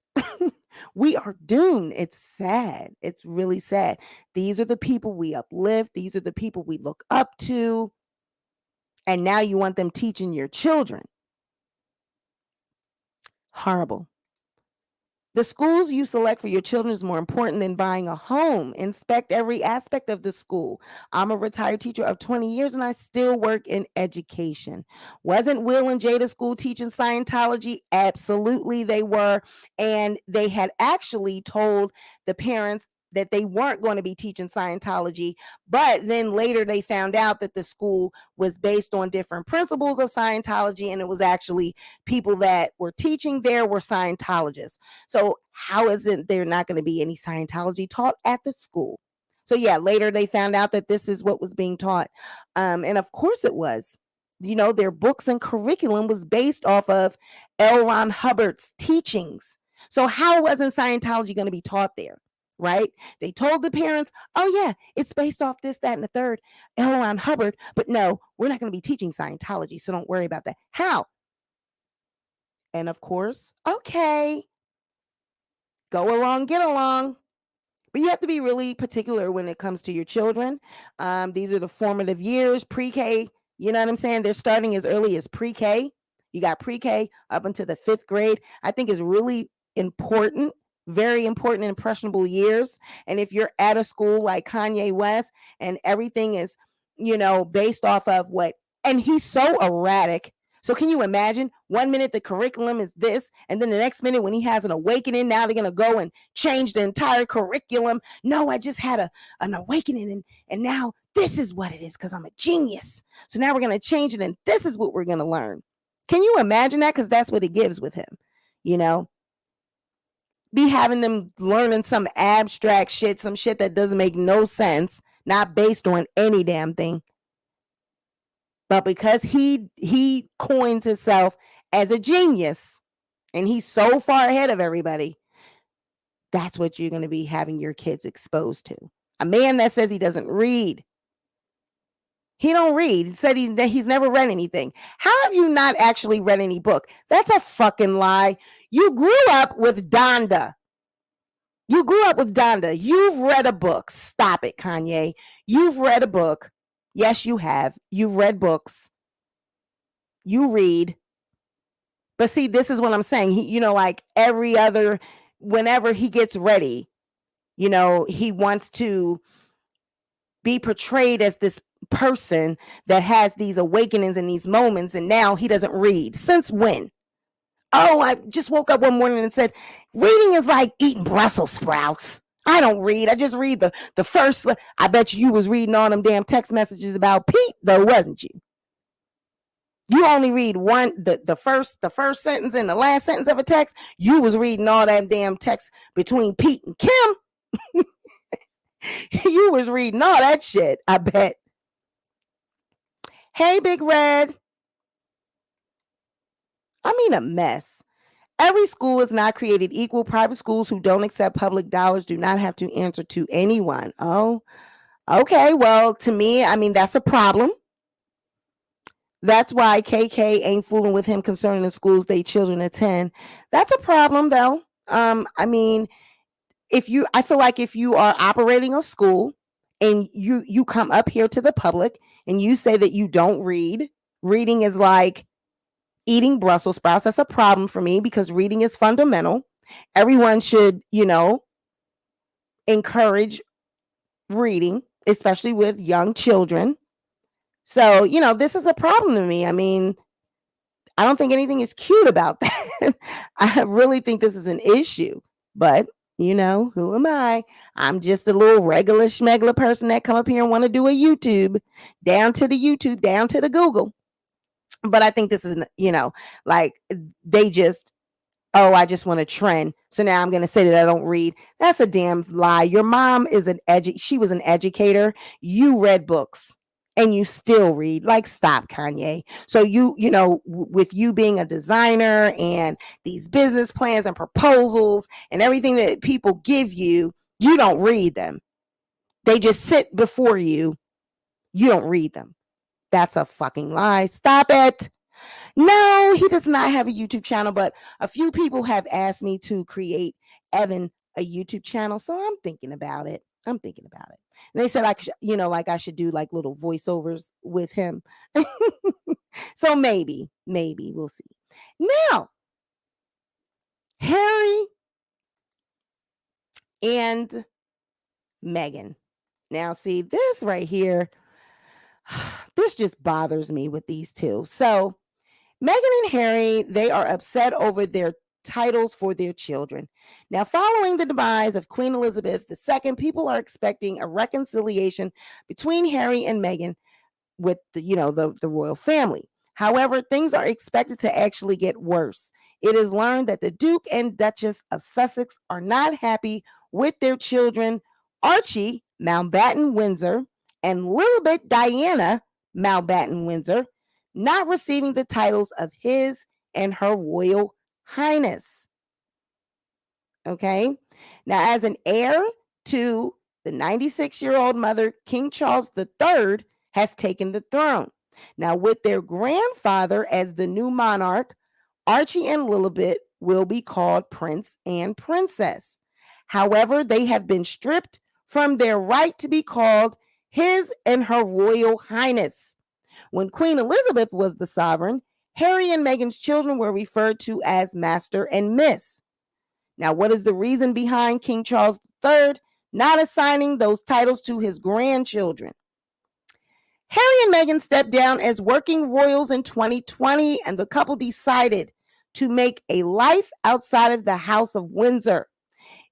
S1: We are doomed. It's sad. It's really sad. These are the people we uplift. These are the people we look up to. And now you want them teaching your children. Horrible. The schools you select for your children is more important than buying a home. Inspect every aspect of the school. I'm a retired teacher of 20 years and I still work in education. Wasn't Will and Jada's school teaching Scientology? Absolutely, they were. And they had actually told the parents that they weren't going to be teaching Scientology, but then later they found out that the school was based on different principles of Scientology, and it was actually people that were teaching there were Scientologists. So how is it there not going to be any Scientology taught at the school? So yeah, later they found out that this is what was being taught, and of course it was. Their books and curriculum was based off of L. Ron Hubbard's teachings. So how wasn't Scientology going to be taught there? Right? They told the parents, oh yeah, it's based off this, that, and the third, L. Ron Hubbard, but no, we're not going to be teaching Scientology, so don't worry about that. How? And of course, okay, go along, get along. But you have to be really particular when it comes to your children. These are the formative years, pre-K, you know what I'm saying? They're starting as early as pre-K. You got pre-K up until the 5th grade. I think is really important. Very important and impressionable years. And if you're at a school like Kanye West and everything is, based off of what, and he's so erratic. So can you imagine 1 minute the curriculum is this, and then the next minute when he has an awakening, now they're going to go and change the entire curriculum. No, I just had an awakening and now this is what it is because I'm a genius. So now we're going to change it and this is what we're going to learn. Can you imagine that? Because that's what it gives with him, be having them learning some abstract shit, some shit that doesn't make no sense, not based on any damn thing. But because he coins himself as a genius and he's so far ahead of everybody, that's what you're going to be having your kids exposed to. A man that says he doesn't read. He don't read. He said he's never read anything. How have you not actually read any book? That's a fucking lie. You grew up with Donda. You've read a book. Stop it, Kanye. You've read a book. Yes, you have. You've read books. You read. But see, this is what I'm saying. He, like every other, whenever he gets ready, he wants to be portrayed as this person that has these awakenings and these moments, and now he doesn't read. Since when? Oh, I just woke up one morning and said, reading is like eating Brussels sprouts. I don't read. I just read the first. I bet you was reading all them damn text messages about Pete, though, wasn't you? You only read the first sentence and the last sentence of a text. You was reading all that damn text between Pete and Kim. You was reading all that shit, I bet. Hey, Big Red. I mean, a mess. Every school is not created equal. Private schools who don't accept public dollars do not have to answer to anyone. Oh, okay. Well, to me, I mean, that's a problem. That's why KK ain't fooling with him concerning the schools they children attend. That's a problem, though. I mean, I feel like if you are operating a school and you come up here to the public and you say that you don't read, reading is like eating Brussels sprouts. That's a problem for me because reading is fundamental. Everyone should, encourage reading, especially with young children. So, this is a problem to me. I mean, I don't think anything is cute about that. I really think this is an issue, but who am I? I'm just a little regular schmegler person that come up here and want to do a YouTube, down to the Google. But I think this is, like they just, I just want to trend. So now I'm going to say that I don't read. That's a damn lie. Your mom is she was an educator. You read books and you still read. Like, stop, Kanye. So with you being a designer and these business plans and proposals and everything that people give you, you don't read them. They just sit before you. You don't read them. That's a fucking lie. Stop it. No, he does not have a YouTube channel, but a few people have asked me to create Evan a YouTube channel, so I'm thinking about it. And they said I should, like I should do like little voiceovers with him. So maybe we'll see. Now, Harry and Meghan. Now, see this right here. This just bothers me with these two. So, Meghan and Harry, they are upset over their titles for their children. Now, following the demise of Queen Elizabeth II, people are expecting a reconciliation between Harry and Meghan with the royal family. However, things are expected to actually get worse. It is learned that the Duke and Duchess of Sussex are not happy with their children, Archie Mountbatten Windsor and Lilibet Diana Mountbatten Windsor, not receiving the titles of His and Her Royal Highness. Okay. Now, as an heir to the 96-year-old mother, King Charles III has taken the throne. Now, with their grandfather as the new monarch, Archie and Lilibet will be called Prince and Princess. However, they have been stripped from their right to be called His and Her Royal Highness. When Queen Elizabeth was the sovereign, Harry and Meghan's children were referred to as Master and Miss. Now, what is the reason behind King Charles III not assigning those titles to his grandchildren? Harry and Meghan stepped down as working royals in 2020, and the couple decided to make a life outside of the House of Windsor.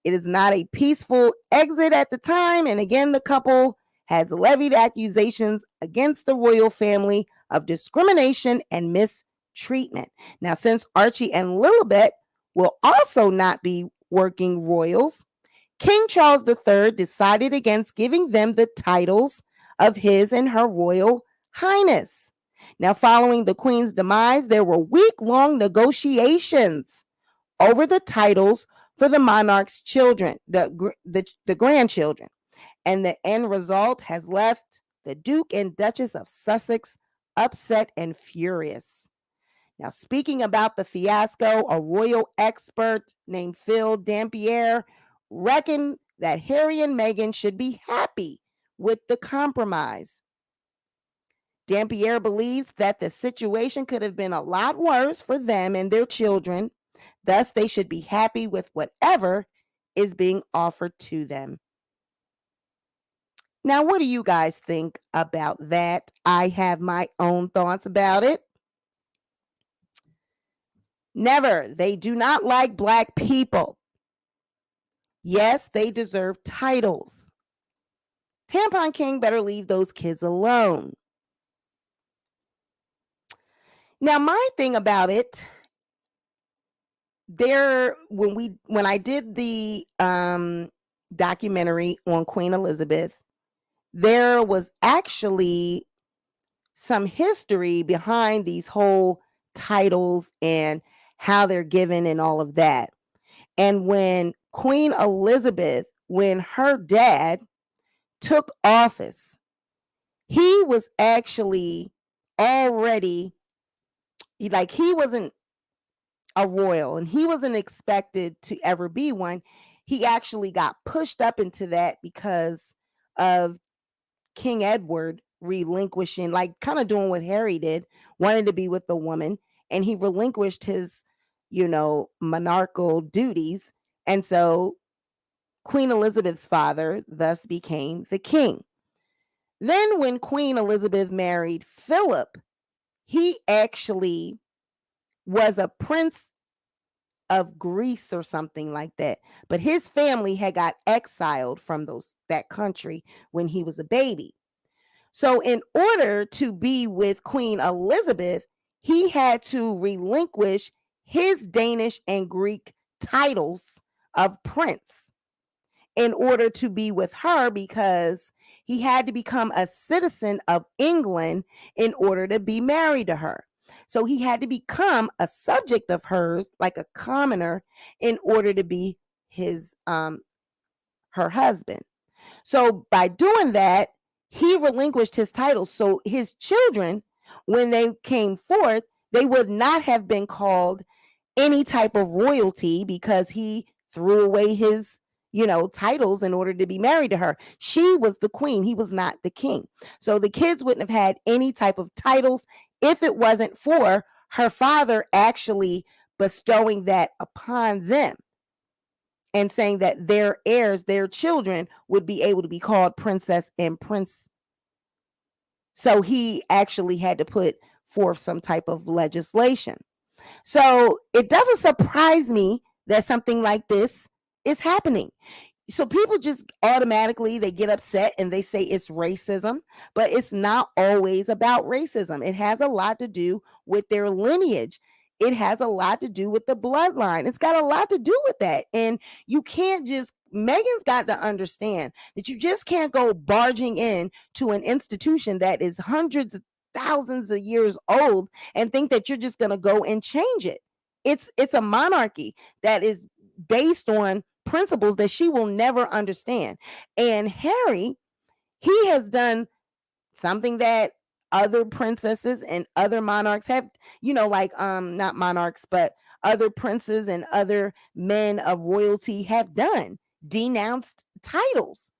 S1: It is not a peaceful exit at the time, and again, the couple has levied accusations against the royal family of discrimination and mistreatment. Now, since Archie and Lilibet will also not be working royals, King Charles III decided against giving them the titles of His and Her Royal Highness. Now, following the Queen's demise, there were week-long negotiations over the titles for the monarch's children, the grandchildren. And the end result has left the Duke and Duchess of Sussex upset and furious. Now, speaking about the fiasco, a royal expert named Phil Dampier reckoned that Harry and Meghan should be happy with the compromise. Dampier believes that the situation could have been a lot worse for them and their children. Thus, they should be happy with whatever is being offered to them. Now, what do you guys think about that? I have my own thoughts about it. Never. They do not like Black people. Yes, they deserve titles. Tampon King better leave those kids alone. Now, my thing about it, when I did the documentary on Queen Elizabeth, there was actually some history behind these whole titles and how they're given and all of that. And when Queen Elizabeth, when her dad took office, he was actually already, he wasn't a royal and he wasn't expected to ever be one. He actually got pushed up into that because of King Edward relinquishing, kind of doing what Harry did, wanted to be with the woman, and he relinquished his, monarchical duties. And so Queen Elizabeth's father thus became the king. Then when Queen Elizabeth married Philip, he actually was a prince of Greece or something like that. But his family had got exiled from that country when he was a baby. So in order to be with Queen Elizabeth, he had to relinquish his Danish and Greek titles of prince in order to be with her, because he had to become a citizen of England in order to be married to her. So he had to become a subject of hers, like a commoner, in order to be his her husband. So by doing that, he relinquished his title. So his children, when they came forth, they would not have been called any type of royalty because he threw away his, titles in order to be married to her. She was the queen. He was not the king. So the kids wouldn't have had any type of titles if it wasn't for her father actually bestowing that upon them and saying that their heirs, their children, would be able to be called princess and prince. So he actually had to put forth some type of legislation. So it doesn't surprise me that something like this is happening. So people just automatically they get upset and they say it's racism, but it's not always about racism. It has a lot to do with their lineage. It has a lot to do with the bloodline. It's got a lot to do with that. And you can't just Meghan's got to understand that you just can't go barging in to an institution that is hundreds of thousands of years old and think that you're just going to go and change it. It's a monarchy that is based on principles that she will never understand. And Harry, he has done something that other princesses and other monarchs have, like not monarchs, but other princes and other men of royalty have done, denounced titles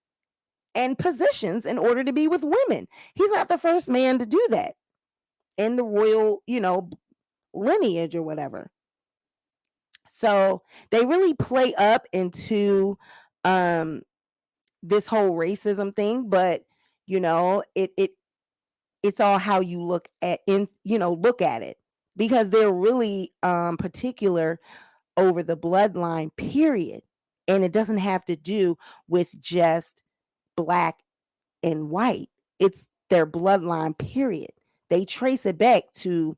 S1: and positions in order to be with women. He's not the first man to do that in the royal, lineage or whatever. So they really play up into this whole racism thing, but it's all how you look at it, because they're really particular over the bloodline, period. And it doesn't have to do with just black and white. It's their bloodline, period. They trace it back to,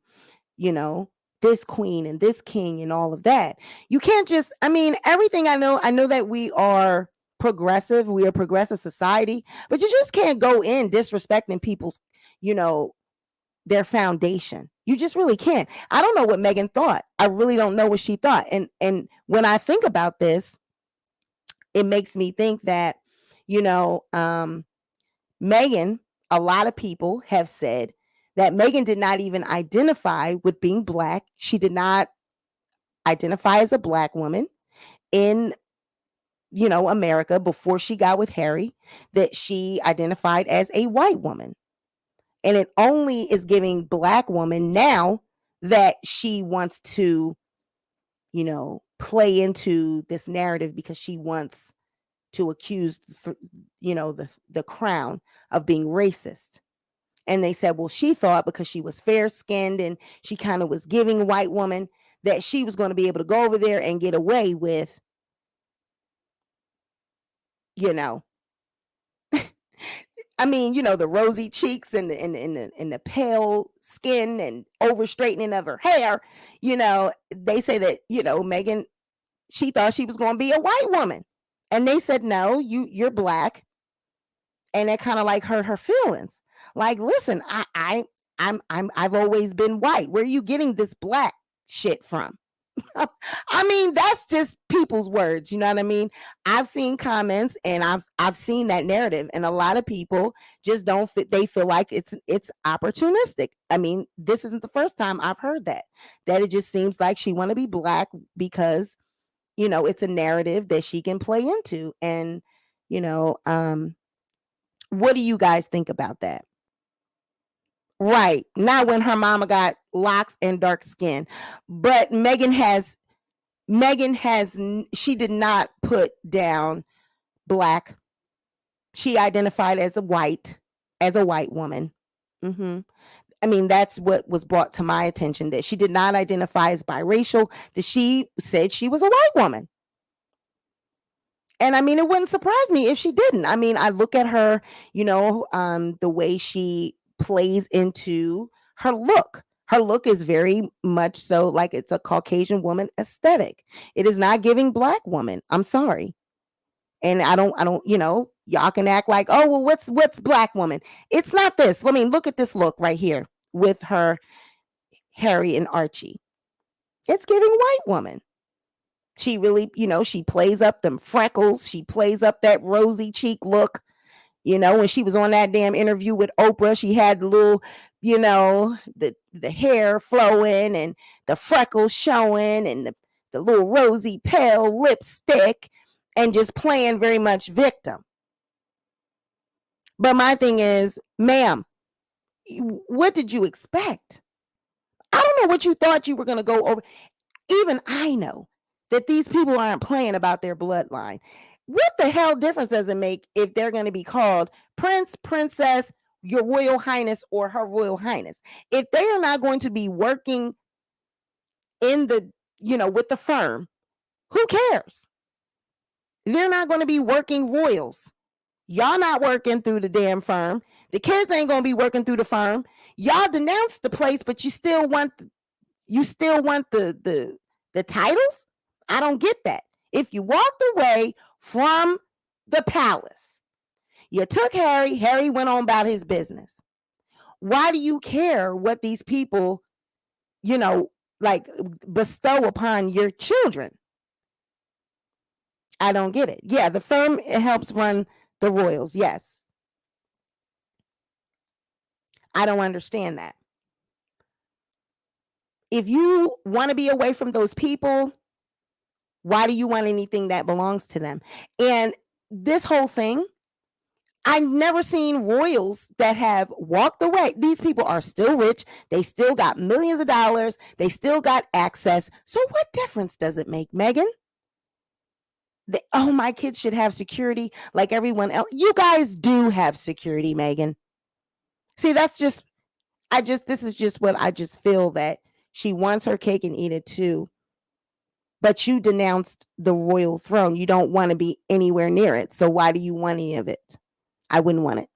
S1: this queen and this king and all of that. You can't just, everything I know that we are progressive. We are a progressive society, but you just can't go in disrespecting people's, their foundation. You just really can't. I don't know what Meghan thought. I really don't know what she thought. And when I think about this, it makes me think that, Meghan, a lot of people have said that Meghan did not even identify with being black. She did not identify as a black woman in, America before she got with Harry, that she identified as a white woman. And it only is giving black woman now that she wants to, play into this narrative because she wants to accuse, the crown of being racist. And they said, well, she thought because she was fair skinned and she kind of was giving white woman that she was going to be able to go over there and get away with, the rosy cheeks and the pale skin and over straightening of her hair. They say that, Meghan, she thought she was going to be a white woman. And they said, no, you're black. And that kind of like hurt her feelings. Like, listen, I've always been white. Where are you getting this black shit from? That's just people's words. You know what I mean? I've seen comments and I've seen that narrative, and a lot of people just don't fit. They feel like it's opportunistic. This isn't the first time I've heard that it just seems like she want to be black because, it's a narrative that she can play into. And, what do you guys think about that? Right. Not when her mama got locks and dark skin. But Meghan she did not put down black. She identified as a white woman. That's what was brought to my attention, that she did not identify as biracial, that she said she was a white woman. And it wouldn't surprise me if she didn't. I look at her, the way she plays into her look. Her look is very much so like it's a Caucasian woman aesthetic. It is not giving black woman. I'm sorry. And I don't, y'all can act like, oh, well, what's black woman? It's not this. Look at this look right here with her Harry and Archie. It's giving white woman. She really, she plays up them freckles. She plays up that rosy cheek look. When she was on that damn interview with Oprah, she had the little, the hair flowing and the freckles showing and the little rosy pale lipstick and just playing very much victim. But my thing is, ma'am, what did you expect? I don't know what you thought you were going to go over. Even I know that these people aren't playing about their bloodline. What the hell difference does it make if they're going to be called Prince, Princess, Your Royal Highness, or Her Royal Highness? If they are not going to be working in the, with the firm, who cares? They're not going to be working royals. Y'all not working through the damn firm. The kids ain't going to be working through the firm. Y'all denounced the place, but you still want the titles? I don't get that. If you walked away from the palace, you took Harry, Harry went on about his business. Why do you care what these people, bestow upon your children? I don't get it. Yeah, the firm helps run the royals. Yes. I don't understand that. If you want to be away from those people, why do you want anything that belongs to them? And this whole thing, I've never seen royals that have walked away. These people are still rich. They still got millions of dollars. They still got access. So what difference does it make, Meghan? My kids should have security like everyone else. You guys do have security, Meghan. See, this is just what I just feel that she wants her cake and eat it too. But you denounced the royal throne. You don't want to be anywhere near it. So why do you want any of it? I wouldn't want it.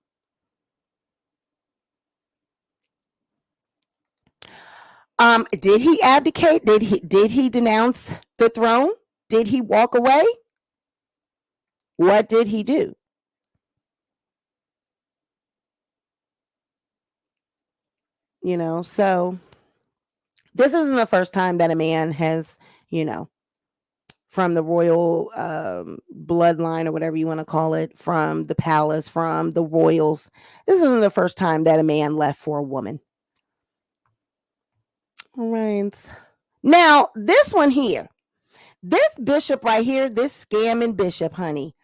S1: Did he abdicate? Did he denounce the throne? Did he walk away? What did he do? So this isn't the first time that a man has, from the royal bloodline or whatever you want to call it, from the palace, from the royals. This isn't the first time that a man left for a woman. All right. Now, this one here, this bishop right here, this scamming bishop, honey,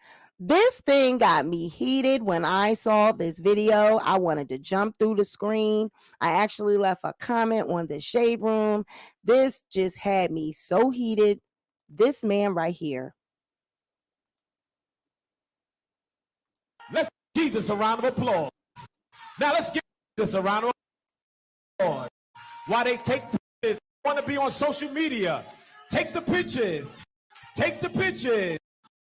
S1: this thing got me heated when I saw this video. I wanted to jump through the screen. I actually left a comment on the shade room. This just had me so heated. This man right here.
S5: Let's give Jesus a round of applause. Now let's give Jesus a round of applause. While they take pictures, want to be on social media. Take the pictures. Take the pictures.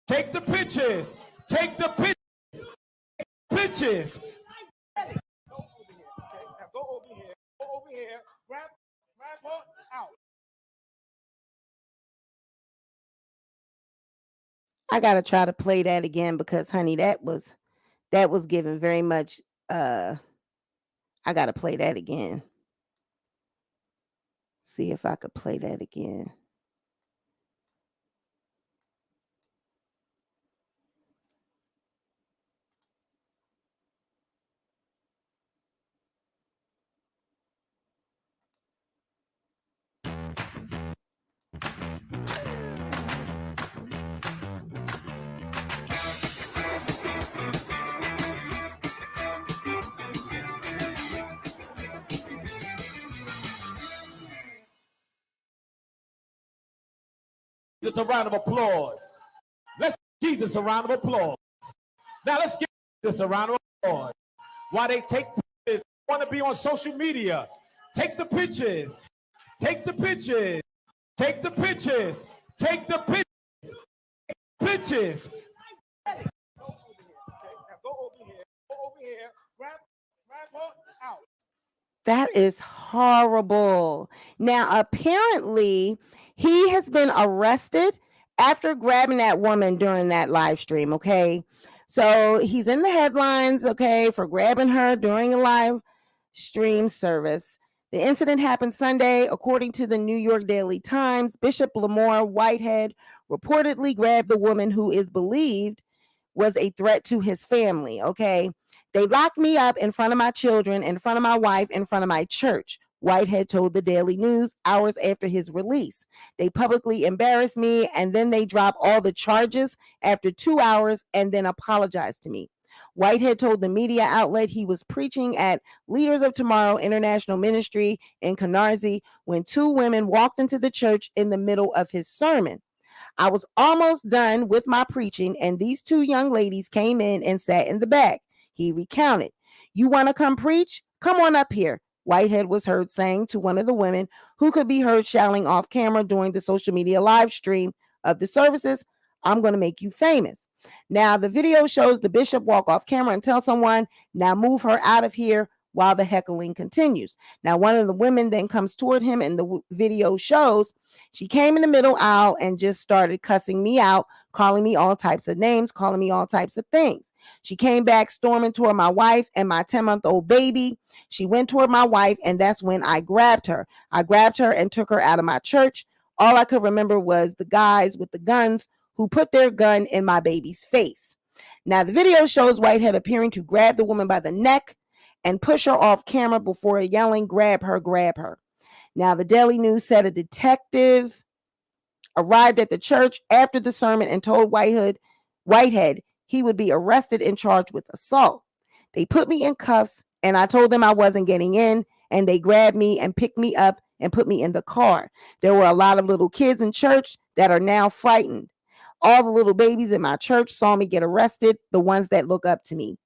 S5: Take the pictures. Take the pictures. Pictures.
S2: Go over here. Okay? Now go over here. Go over here. Grab her out.
S1: I gotta try to play that again because, honey, that was given very much. I gotta play that again. See if I could play that again.
S5: Jesus a round of applause. Let's give Jesus a round of applause. Now let's give Jesus a round of applause. While they take pictures, want to be on social media. Take the pictures. Take the pictures. Take the pictures. Take the pictures. Pictures.
S2: Go over here. Okay? Now go over here. Go over here. Grab her out.
S1: That is horrible. Now, apparently, he has been arrested after grabbing that woman during that live stream, okay? So he's in the headlines, okay, for grabbing her during a live stream service. The incident happened Sunday. According to the New York Daily Times, Bishop Lamar Whitehead reportedly grabbed the woman who is believed was a threat to his family, okay? They locked me up in front of my children, in front of my wife, in front of my church. Whitehead told the Daily News hours after his release. They publicly embarrassed me and then they dropped all the charges after 2 hours and then apologized to me. Whitehead told the media outlet he was preaching at Leaders of Tomorrow International Ministry in Canarsie when two women walked into the church in the middle of his sermon. I was almost done with my preaching, and these two young ladies came in and sat in the back. He recounted. You want to come preach? Come on up here. Whitehead was heard saying to one of the women who could be heard shouting off camera during the social media live stream of the services, I'm going to make you famous. Now, the video shows the bishop walk off camera and tell someone, now move her out of here while the heckling continues. Now, one of the women then comes toward him and the video shows she came in the middle aisle and just started cussing me out, calling me all types of names, calling me all types of things. She came back storming toward my wife and my 10-month-old baby. She went toward my wife, and that's when I grabbed her. I grabbed her and took her out of my church. All I could remember was the guys with the guns who put their gun in my baby's face. Now, the video shows Whitehead appearing to grab the woman by the neck and push her off camera before yelling, grab her, grab her. Now, the Daily News said a detective arrived at the church after the sermon and told Whitehead he would be arrested and charged with assault. They put me in cuffs, and I told them I wasn't getting in, and they grabbed me and picked me up and put me in the car. There were a lot of little kids in church that are now frightened. All the little babies in my church saw me get arrested, the ones that look up to me.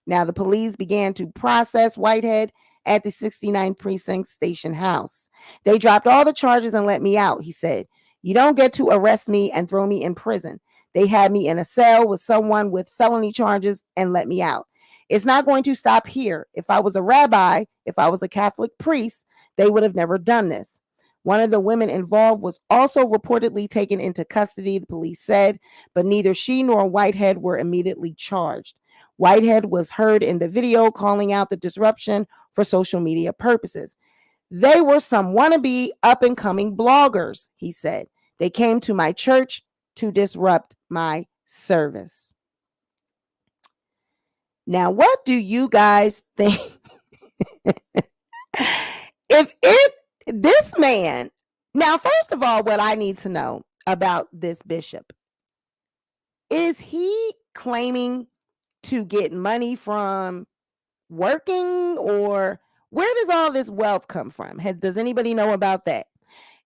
S1: Now, the police began to process Whitehead at the 69th Precinct Station House. They dropped all the charges and let me out, he said. You don't get to arrest me and throw me in prison. They had me in a cell with someone with felony charges and let me out. It's not going to stop here. If I was a rabbi, if I was a Catholic priest, they would have never done this. One of the women involved was also reportedly taken into custody, the police said, but neither she nor Whitehead were immediately charged. Whitehead was heard in the video calling out the disruption for social media purposes. They were some wannabe up-and-coming bloggers, he said. They came to my church to disrupt my service. Now, what do you guys think? This man, now, first of all, what I need to know about this bishop, is he claiming to get money from working, or where does all this wealth come from? Does anybody know about that?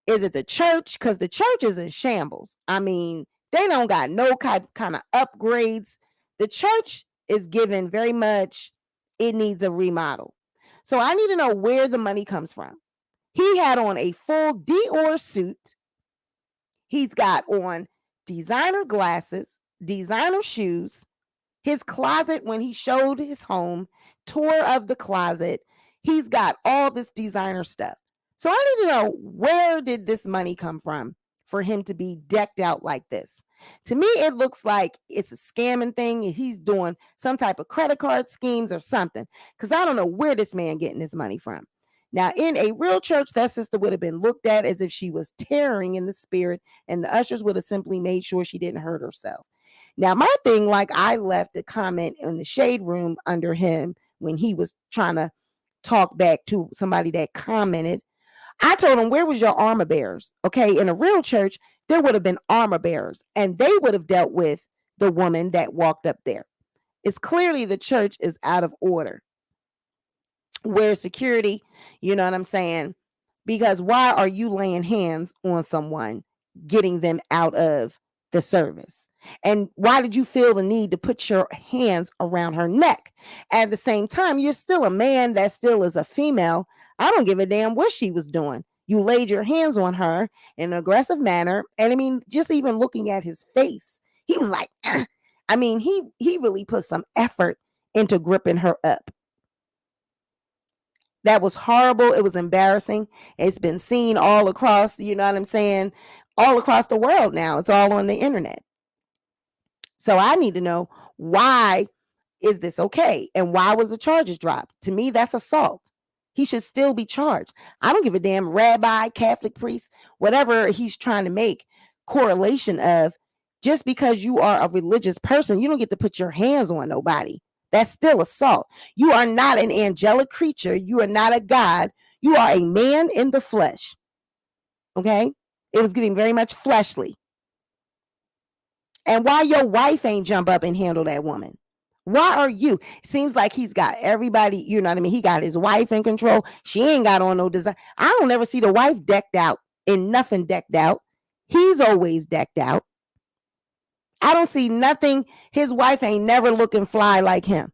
S1: Is it the church? Because the church is in shambles. I mean, they don't got no kind of upgrades. The church is given very much, it needs a remodel. So I need to know where the money comes from. He had on a full Dior suit. He's got on designer glasses, designer shoes. His closet, when he showed his home, tour of the closet, he's got all this designer stuff. So I need to know, where did this money come from for him to be decked out like this? To me, it looks like it's a scamming thing. He's doing some type of credit card schemes or something, because I don't know where this man getting his money from. Now, in a real church, that sister would have been looked at as if she was tearing in the spirit, and the ushers would have simply made sure she didn't hurt herself. Now, my thing, like, I left a comment in the shade room under him when he was trying to talk back to somebody that commented. I told him, where was your armor bearers? Okay, in a real church, there would have been armor bearers, and they would have dealt with the woman that walked up there. It's clearly the church is out of order. Where's security? You know what I'm saying? Because why are you laying hands on someone, getting them out of the service? And why did you feel the need to put your hands around her neck? At the same time, you're still a man that still is a female. I don't give a damn what she was doing. You laid your hands on her in an aggressive manner. And I mean, just even looking at his face, he was like, I mean, he really put some effort into gripping her up. That was horrible. It was embarrassing. It's been seen all across, you know what I'm saying, all across the world now. It's all on the internet. So I need to know, why is this okay? And why was the charges dropped? To me, that's assault. He should still be charged. I don't give a damn, rabbi, Catholic priest, whatever he's trying to make correlation of. Just because you are a religious person, you don't get to put your hands on nobody. That's still assault. You are not an angelic creature. You are not a God. You are a man in the flesh. Okay? It was getting very much fleshly. And why your wife ain't jump up and handle that woman? Why are you? Seems like he's got everybody, you know what I mean? He got his wife in control. She ain't got on no design. I don't ever see the wife decked out in nothing decked out. He's always decked out. I don't see nothing. His wife ain't never looking fly like him.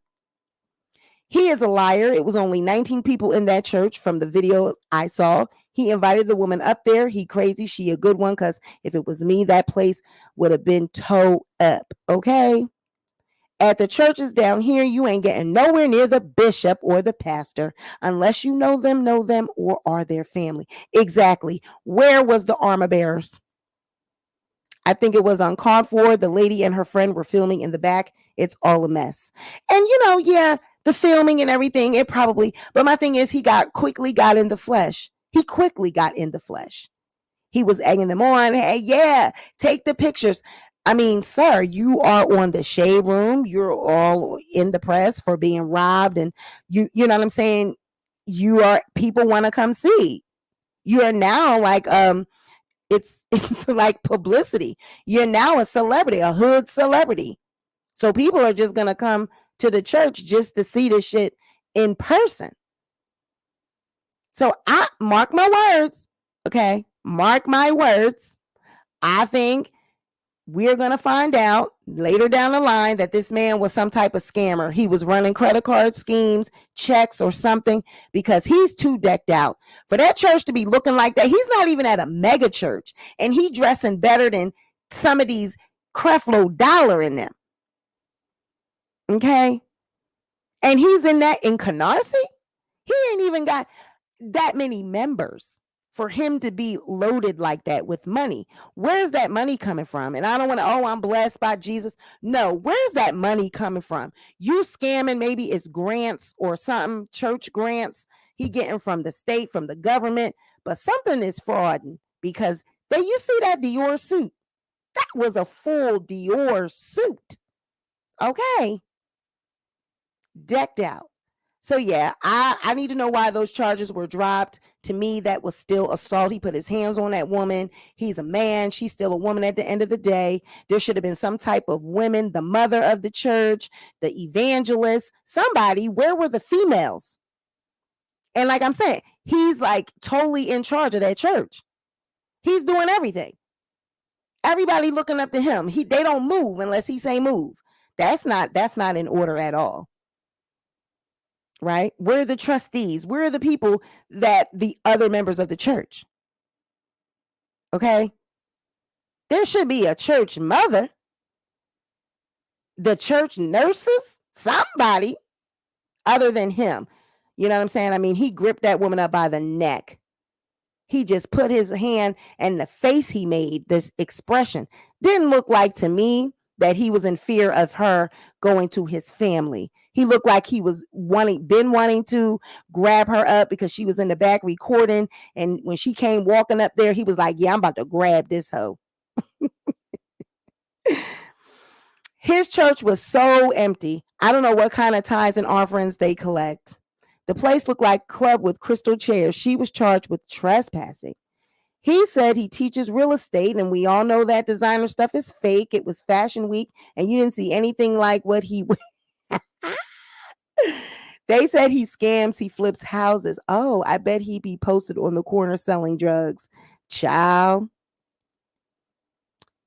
S1: He is a liar. It was only 19 people in that church from the video I saw. He invited the woman up there. He crazy. She a good one, because if it was me, that place would have been towed up. Okay? At the churches down here, you ain't getting nowhere near the bishop or the pastor unless you know them, or are their family. Exactly. Where was the armor bearers? I think it was uncalled for. The lady and her friend were filming in the back. It's all a mess. And yeah, the filming and everything, it probably, but my thing is he quickly got in the flesh. He quickly got in the flesh. He was egging them on. Hey, yeah, take the pictures. I mean, sir, you are on the Shade Room. You're all in the press for being robbed. And you know what I'm saying? People want to come see. You are now like, it's like publicity. You're now a celebrity, a hood celebrity. So people are just going to come to the church just to see this shit in person. So I mark my words. Okay. Mark my words. I think we're going to find out later down the line that this man was some type of scammer. He was running credit card schemes, checks, or something, because he's too decked out. For that church to be looking like that, he's not even at a mega church, and he dressing better than some of these Creflo Dollar in them. Okay? And he's in Canarsie? He ain't even got that many members for him to be loaded like that with money. Where's that money coming from? And I don't want to, I'm blessed by Jesus. No, where's that money coming from? You scamming, maybe it's grants or something, church grants he getting from the state, from the government, but something is frauding, because you see that Dior suit? That was a full Dior suit. Okay. Decked out. So yeah, I need to know why those charges were dropped. To me, that was still assault. He put his hands on that woman. He's a man. She's still a woman at the end of the day. There should have been some type of women, the mother of the church, the evangelist, somebody. Where were the females? And like I'm saying, he's like totally in charge of that church. He's doing everything. Everybody looking up to him. They don't move unless he say move. That's not in order at all. Right? Where are the trustees? Where are the people that the other members of the church? Okay. There should be a church mother, the church nurses, somebody other than him. You know what I'm saying? I mean, he gripped that woman up by the neck. He just put his hand, and the face he made, this expression, didn't look like to me that he was in fear of her going to his family. He looked like he was wanting to grab her up, because she was in the back recording. And when she came walking up there, he was like, yeah, I'm about to grab this hoe. His church was so empty. I don't know what kind of tithes and offerings they collect. The place looked like a club with crystal chairs. She was charged with trespassing. He said he teaches real estate, and we all know that designer stuff is fake. It was Fashion Week, and you didn't see anything like what he They said he scams, he flips houses. Oh, I bet he be posted on the corner selling drugs. Child.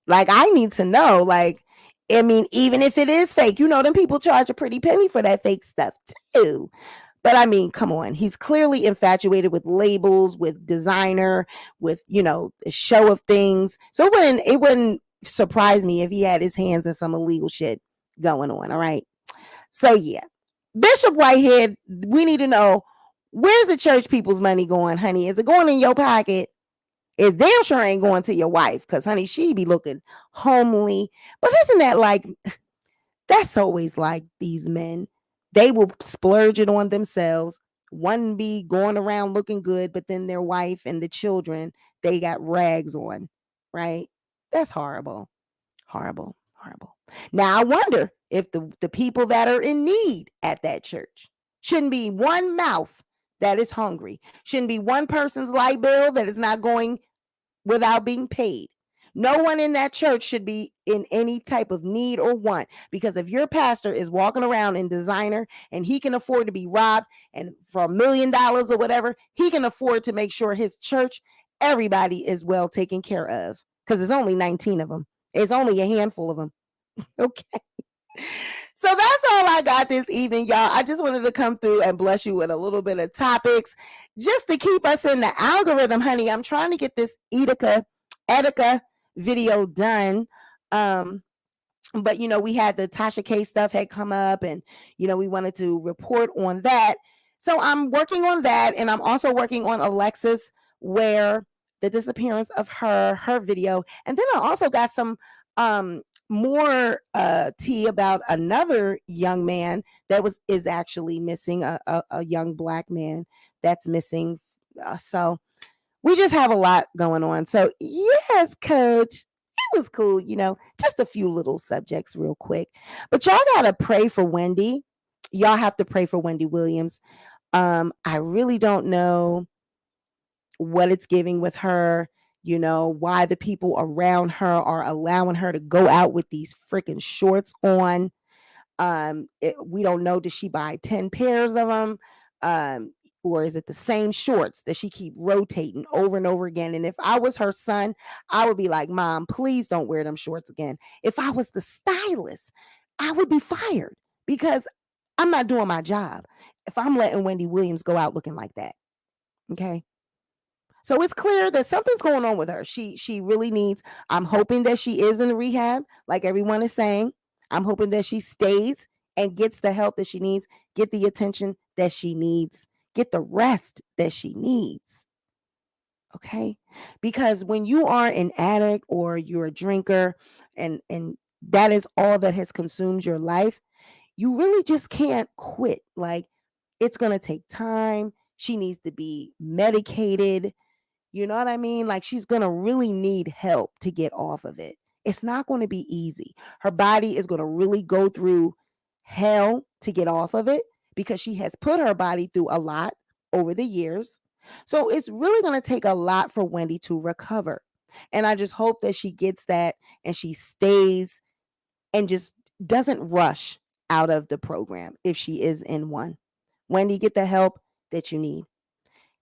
S1: Like, I need to know. Like, I mean, even if it is fake, them people charge a pretty penny for that fake stuff too. But I mean, come on. He's clearly infatuated with labels, with designer, with, the show of things. So it wouldn't surprise me if he had his hands in some illegal shit going on. All right. So yeah. Bishop Whitehead, we need to know, where's the church people's money going, honey? Is it going in your pocket? It's damn sure ain't going to your wife, because, honey, she be looking homely. But isn't that like, that's always like these men. They will splurge it on themselves. One be going around looking good, but then their wife and the children, they got rags on, right? That's horrible. Horrible. Horrible. Now, I wonder if the people that are in need at that church shouldn't be one mouth that is hungry. Shouldn't be one person's light bill that is not going without being paid. No one in that church should be in any type of need or want, because if your pastor is walking around in designer and he can afford to be robbed and for $1 million or whatever, he can afford to make sure his church, everybody is well taken care of, because there's only 19 of them. It's only a handful of them. Okay. So that's all I got this evening, y'all. I just wanted to come through and bless you with a little bit of topics just to keep us in the algorithm, honey. I'm trying to get this Etika video done. But we had the Tasha K stuff had come up, and we wanted to report on that. So I'm working on that, and I'm also working on Alexis, where the disappearance of her video, and then I also got some more tea about another young man that is actually missing, a young Black man that's missing. So we just have a lot going on. So yes, Coach, it was cool, just a few little subjects real quick. But y'all gotta pray for Wendy. Y'all have to pray for Wendy Williams. I really don't know what it's giving with her, why the people around her are allowing her to go out with these freaking shorts on. We don't know, does she buy 10 pairs of them? Or is it the same shorts that she keep rotating over and over again? And if I was her son, I would be like, Mom, please don't wear them shorts again. If I was the stylist, I would be fired, because I'm not doing my job if I'm letting Wendy Williams go out looking like that. Okay. So it's clear that something's going on with her. She really needs, I'm hoping that she is in rehab, like everyone is saying. I'm hoping that she stays and gets the help that she needs, get the attention that she needs, get the rest that she needs. Okay? Because when you are an addict or you're a drinker, and that is all that has consumed your life, you really just can't quit. Like, it's going to take time. She needs to be medicated. You know what I mean? Like, she's going to really need help to get off of it. It's not going to be easy. Her body is going to really go through hell to get off of it, because she has put her body through a lot over the years. So it's really going to take a lot for Wendy to recover. And I just hope that she gets that and she stays and just doesn't rush out of the program if she is in one. Wendy, get the help that you need.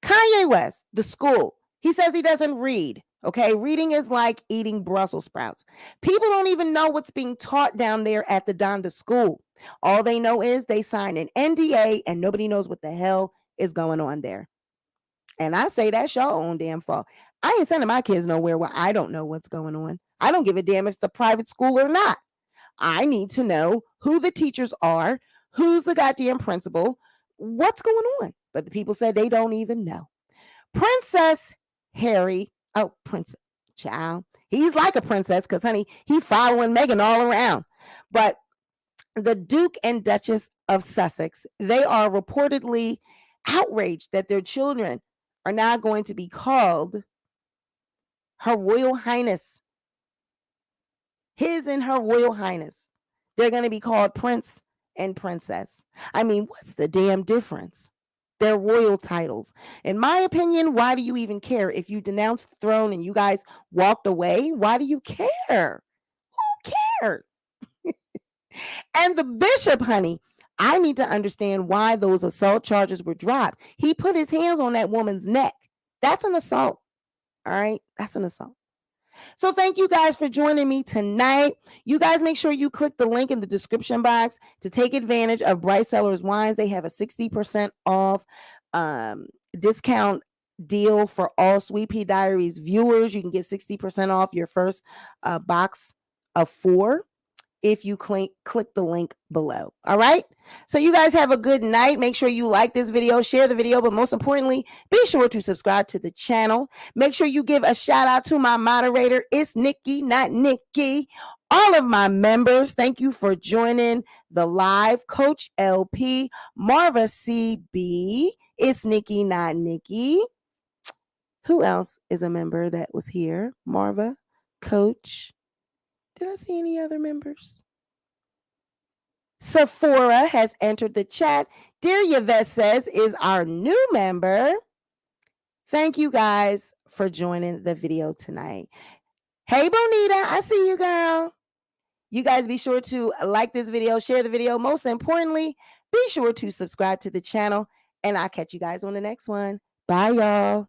S1: Kanye West, the school. He says he doesn't read. Okay, reading is like eating Brussels sprouts. People don't even know what's being taught down there at the Donda school. All they know is they signed an NDA and nobody knows what the hell is going on there. And I say that's your own damn fault. I ain't sending my kids nowhere where I don't know what's going on. I don't give a damn if it's a private school or not. I need to know who the teachers are, who's the goddamn principal, what's going on. But the people said they don't even know. Princess Harry, Prince Child, he's like a princess because, honey, he following Meghan all around. But the Duke and Duchess of Sussex, they are reportedly outraged that their children are now going to be called Her Royal Highness. His and Her Royal Highness. They're going to be called Prince and Princess. I mean, what's the damn difference? They're royal titles. In my opinion, why do you even care? If you denounced the throne and you guys walked away, why do you care? Who cares? And the bishop, honey, I need to understand why those assault charges were dropped. He put his hands on that woman's neck. That's an assault. All right? That's an assault. So thank you guys for joining me tonight. You guys make sure you click the link in the description box to take advantage of Bright Cellars Wines. They have a 60% off discount deal for all Sweet Pea Diaries viewers. You can get 60% off your first box of 4 if you click the link below. All right. So you guys have a good night. Make sure you like this video, share the video, but most importantly, be sure to subscribe to the channel. Make sure you give a shout out to my moderator. It's Nikki, not Nikki. All of my members, thank you for joining the live. Coach LP, Marva CB. It's Nikki, not Nikki. Who else is a member that was here? Marva, Coach. Did I see any other members? Sephora has entered the chat. Dear Yvette says is our new member. Thank you guys for joining the video tonight. Hey, Bonita, I see you, girl. You guys be sure to like this video, share the video. Most importantly, be sure to subscribe to the channel, and I'll catch you guys on the next one. Bye, y'all.